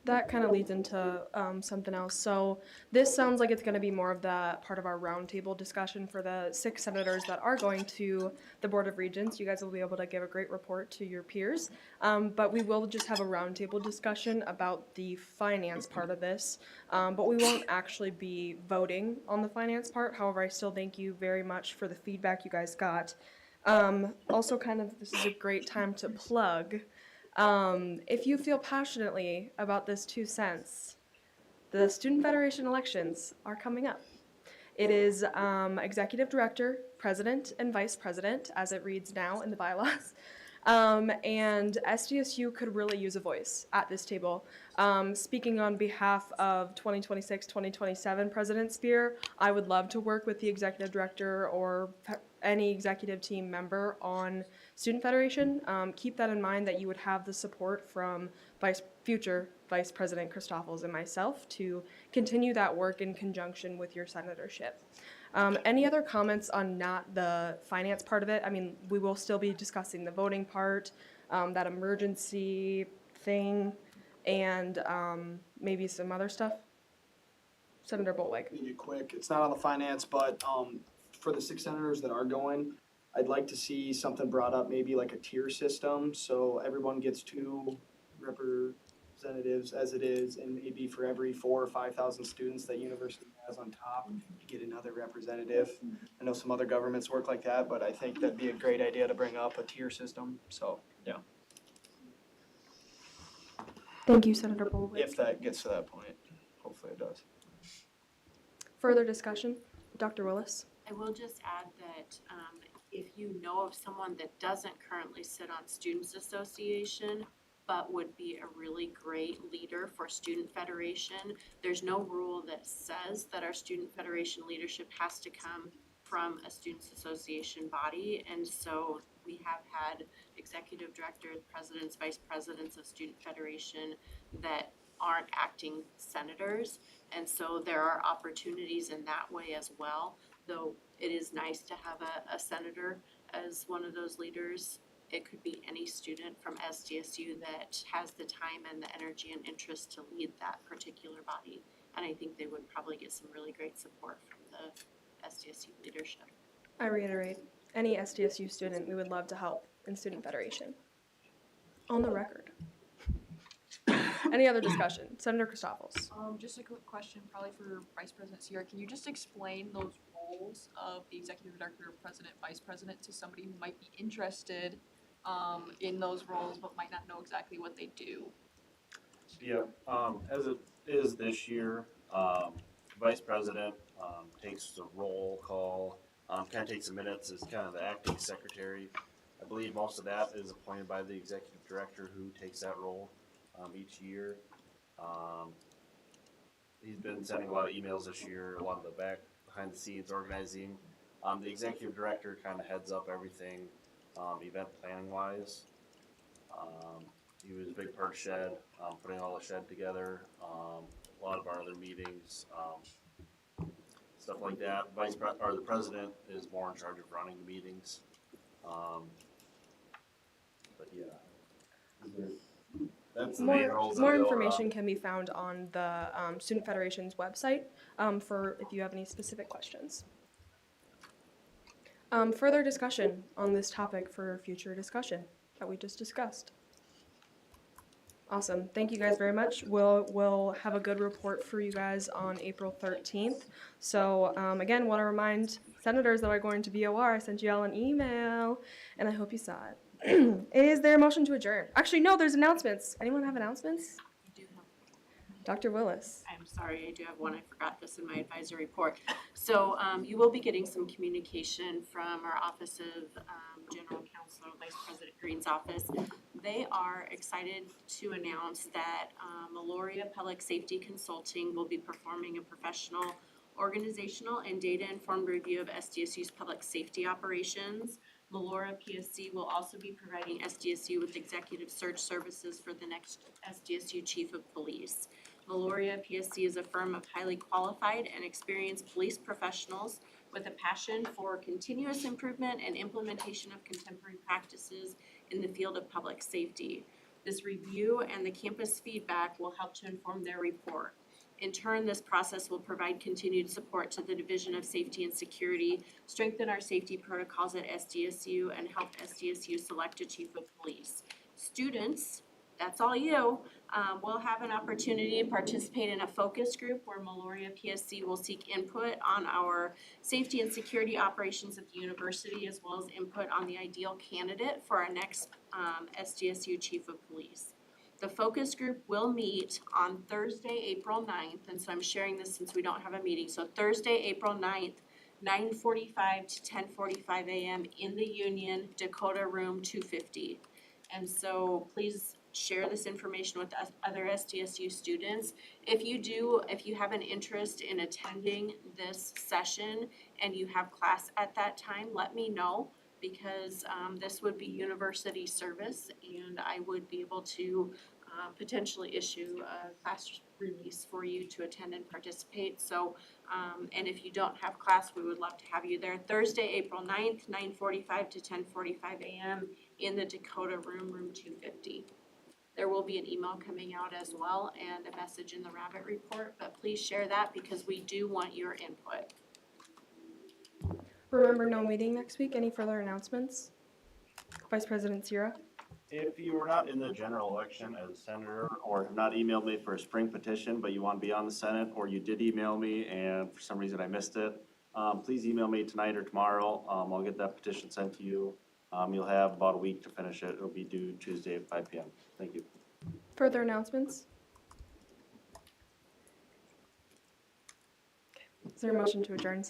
That kind of leads into something else. So this sounds like it's going to be more of the part of our roundtable discussion for the 6 senators that are going to the Board of Regents. You guys will be able to give a great report to your peers. But we will just have a roundtable discussion about the finance part of this. But we won't actually be voting on the finance part. However, I still thank you very much for the feedback you guys got. Also, kind of, this is a great time to plug. If you feel passionately about this 2 cents, the Student Federation elections are coming up. It is executive director, president, and vice president, as it reads now in the bylaws. And SDSU could really use a voice at this table. Speaking on behalf of 2026-2027 President Spear, I would love to work with the executive director or any executive team member on Student Federation. Keep that in mind that you would have the support from future Vice President Christoffels and myself to continue that work in conjunction with your senatorship. Any other comments on not the finance part of it? I mean, we will still be discussing the voting part, that emergency thing, and maybe some other stuff. Senator Bolweg. Make it quick. It's not on the finance, but for the 6 senators that are going, I'd like to see something brought up, maybe like a tier system, so everyone gets 2 representatives as it is, and maybe for every 4,000 or 5,000 students that university has on top, you get another representative. I know some other governments work like that, but I think that'd be a great idea to bring up a tier system, so, yeah. Thank you, Senator Bolweg. If that gets to that point, hopefully it does. Further discussion? Dr. Willis? I will just add that if you know of someone that doesn't currently sit on Students Association, but would be a really great leader for Student Federation, there's no rule that says that our Student Federation leadership has to come from a Students Association body. And so we have had executive directors, presidents, vice presidents of Student Federation that aren't acting senators. And so there are opportunities in that way as well, though it is nice to have a senator as one of those leaders. It could be any student from SDSU that has the time and the energy and interest to lead that particular body. And I think they would probably get some really great support from the SDSU leadership. I reiterate, any SDSU student, we would love to help in Student Federation. On the record. Any other discussion? Senator Christoffels. Just a quick question, probably for Vice President Sierra. Can you just explain those roles of the executive director, president, vice president to somebody who might be interested in those roles but might not know exactly what they do? Yeah, as it is this year, Vice President takes the roll call, kind of takes the minutes as kind of the acting secretary. I believe most of that is appointed by the executive director who takes that role each year. He's been sending a lot of emails this year, a lot of the behind the scenes organizing. The executive director kind of heads up everything event planning wise. He was a big part of SHED, putting all the SHED together, a lot of our other meetings, stuff like that. The president is more in charge of running the meetings. But yeah, that's the main roles. More information can be found on the Student Federation's website for if you have any specific questions. Further discussion on this topic for future discussion that we just discussed. Awesome. Thank you guys very much. We'll have a good report for you guys on April 13th. So again, want to remind senators that are going to BOR, I sent you all an email, and I hope you saw it. Is there a motion to adjourn? Actually, no, there's announcements. Anyone have announcements? I do have Dr. Willis. I'm sorry, I do have one. I forgot this in my advisory report. So you will be getting some communication from our Office of General Counsel, Vice President Green's office. They are excited to announce that Meloria Public Safety Consulting will be performing a professional, organizational, and data-informed review of SDSU's public safety operations. Meloria PSC will also be providing SDSU with executive search services for the next SDSU Chief of Police. Meloria PSC is a firm of highly qualified and experienced police professionals with a passion for continuous improvement and implementation of contemporary practices in the field of public safety. This review and the campus feedback will help to inform their report. In turn, this process will provide continued support to the Division of Safety and Security, strengthen our safety protocols at SDSU, and help SDSU select a chief of police. Students, that's all you, will have an opportunity to participate in a focus group where Meloria PSC will seek input on our safety and security operations at the university, as well as input on the ideal candidate for our next SDSU Chief of Police. The focus group will meet on Thursday, April 9th, and so I'm sharing this since we don't have a meeting. So Thursday, April 9th, 9:45 to 10:45 a.m. in the Union, Dakota Room 250. And so please share this information with other SDSU students. If you have an interest in attending this session and you have class at that time, let me know, because this would be university service and I would be able to potentially issue a class release for you to attend and participate. So, and if you don't have class, we would love to have you there. Thursday, April 9th, 9:45 to 10:45 a.m. in the Dakota Room, room 250. There will be an email coming out as well and a message in the Rabbit Report, but please share that because we do want your input. Remember, no meeting next week. Any further announcements? Vice President Sierra? If you were not in the general election as a senator, or have not emailed me for a spring petition, but you want to be on the Senate, or you did email me and for some reason I missed it, please email me tonight or tomorrow. I'll get that petition sent to you. You'll have about a week to finish it. It'll be due Tuesday at 5 p.m. Thank you. Further announcements? Is there a motion to adjourn?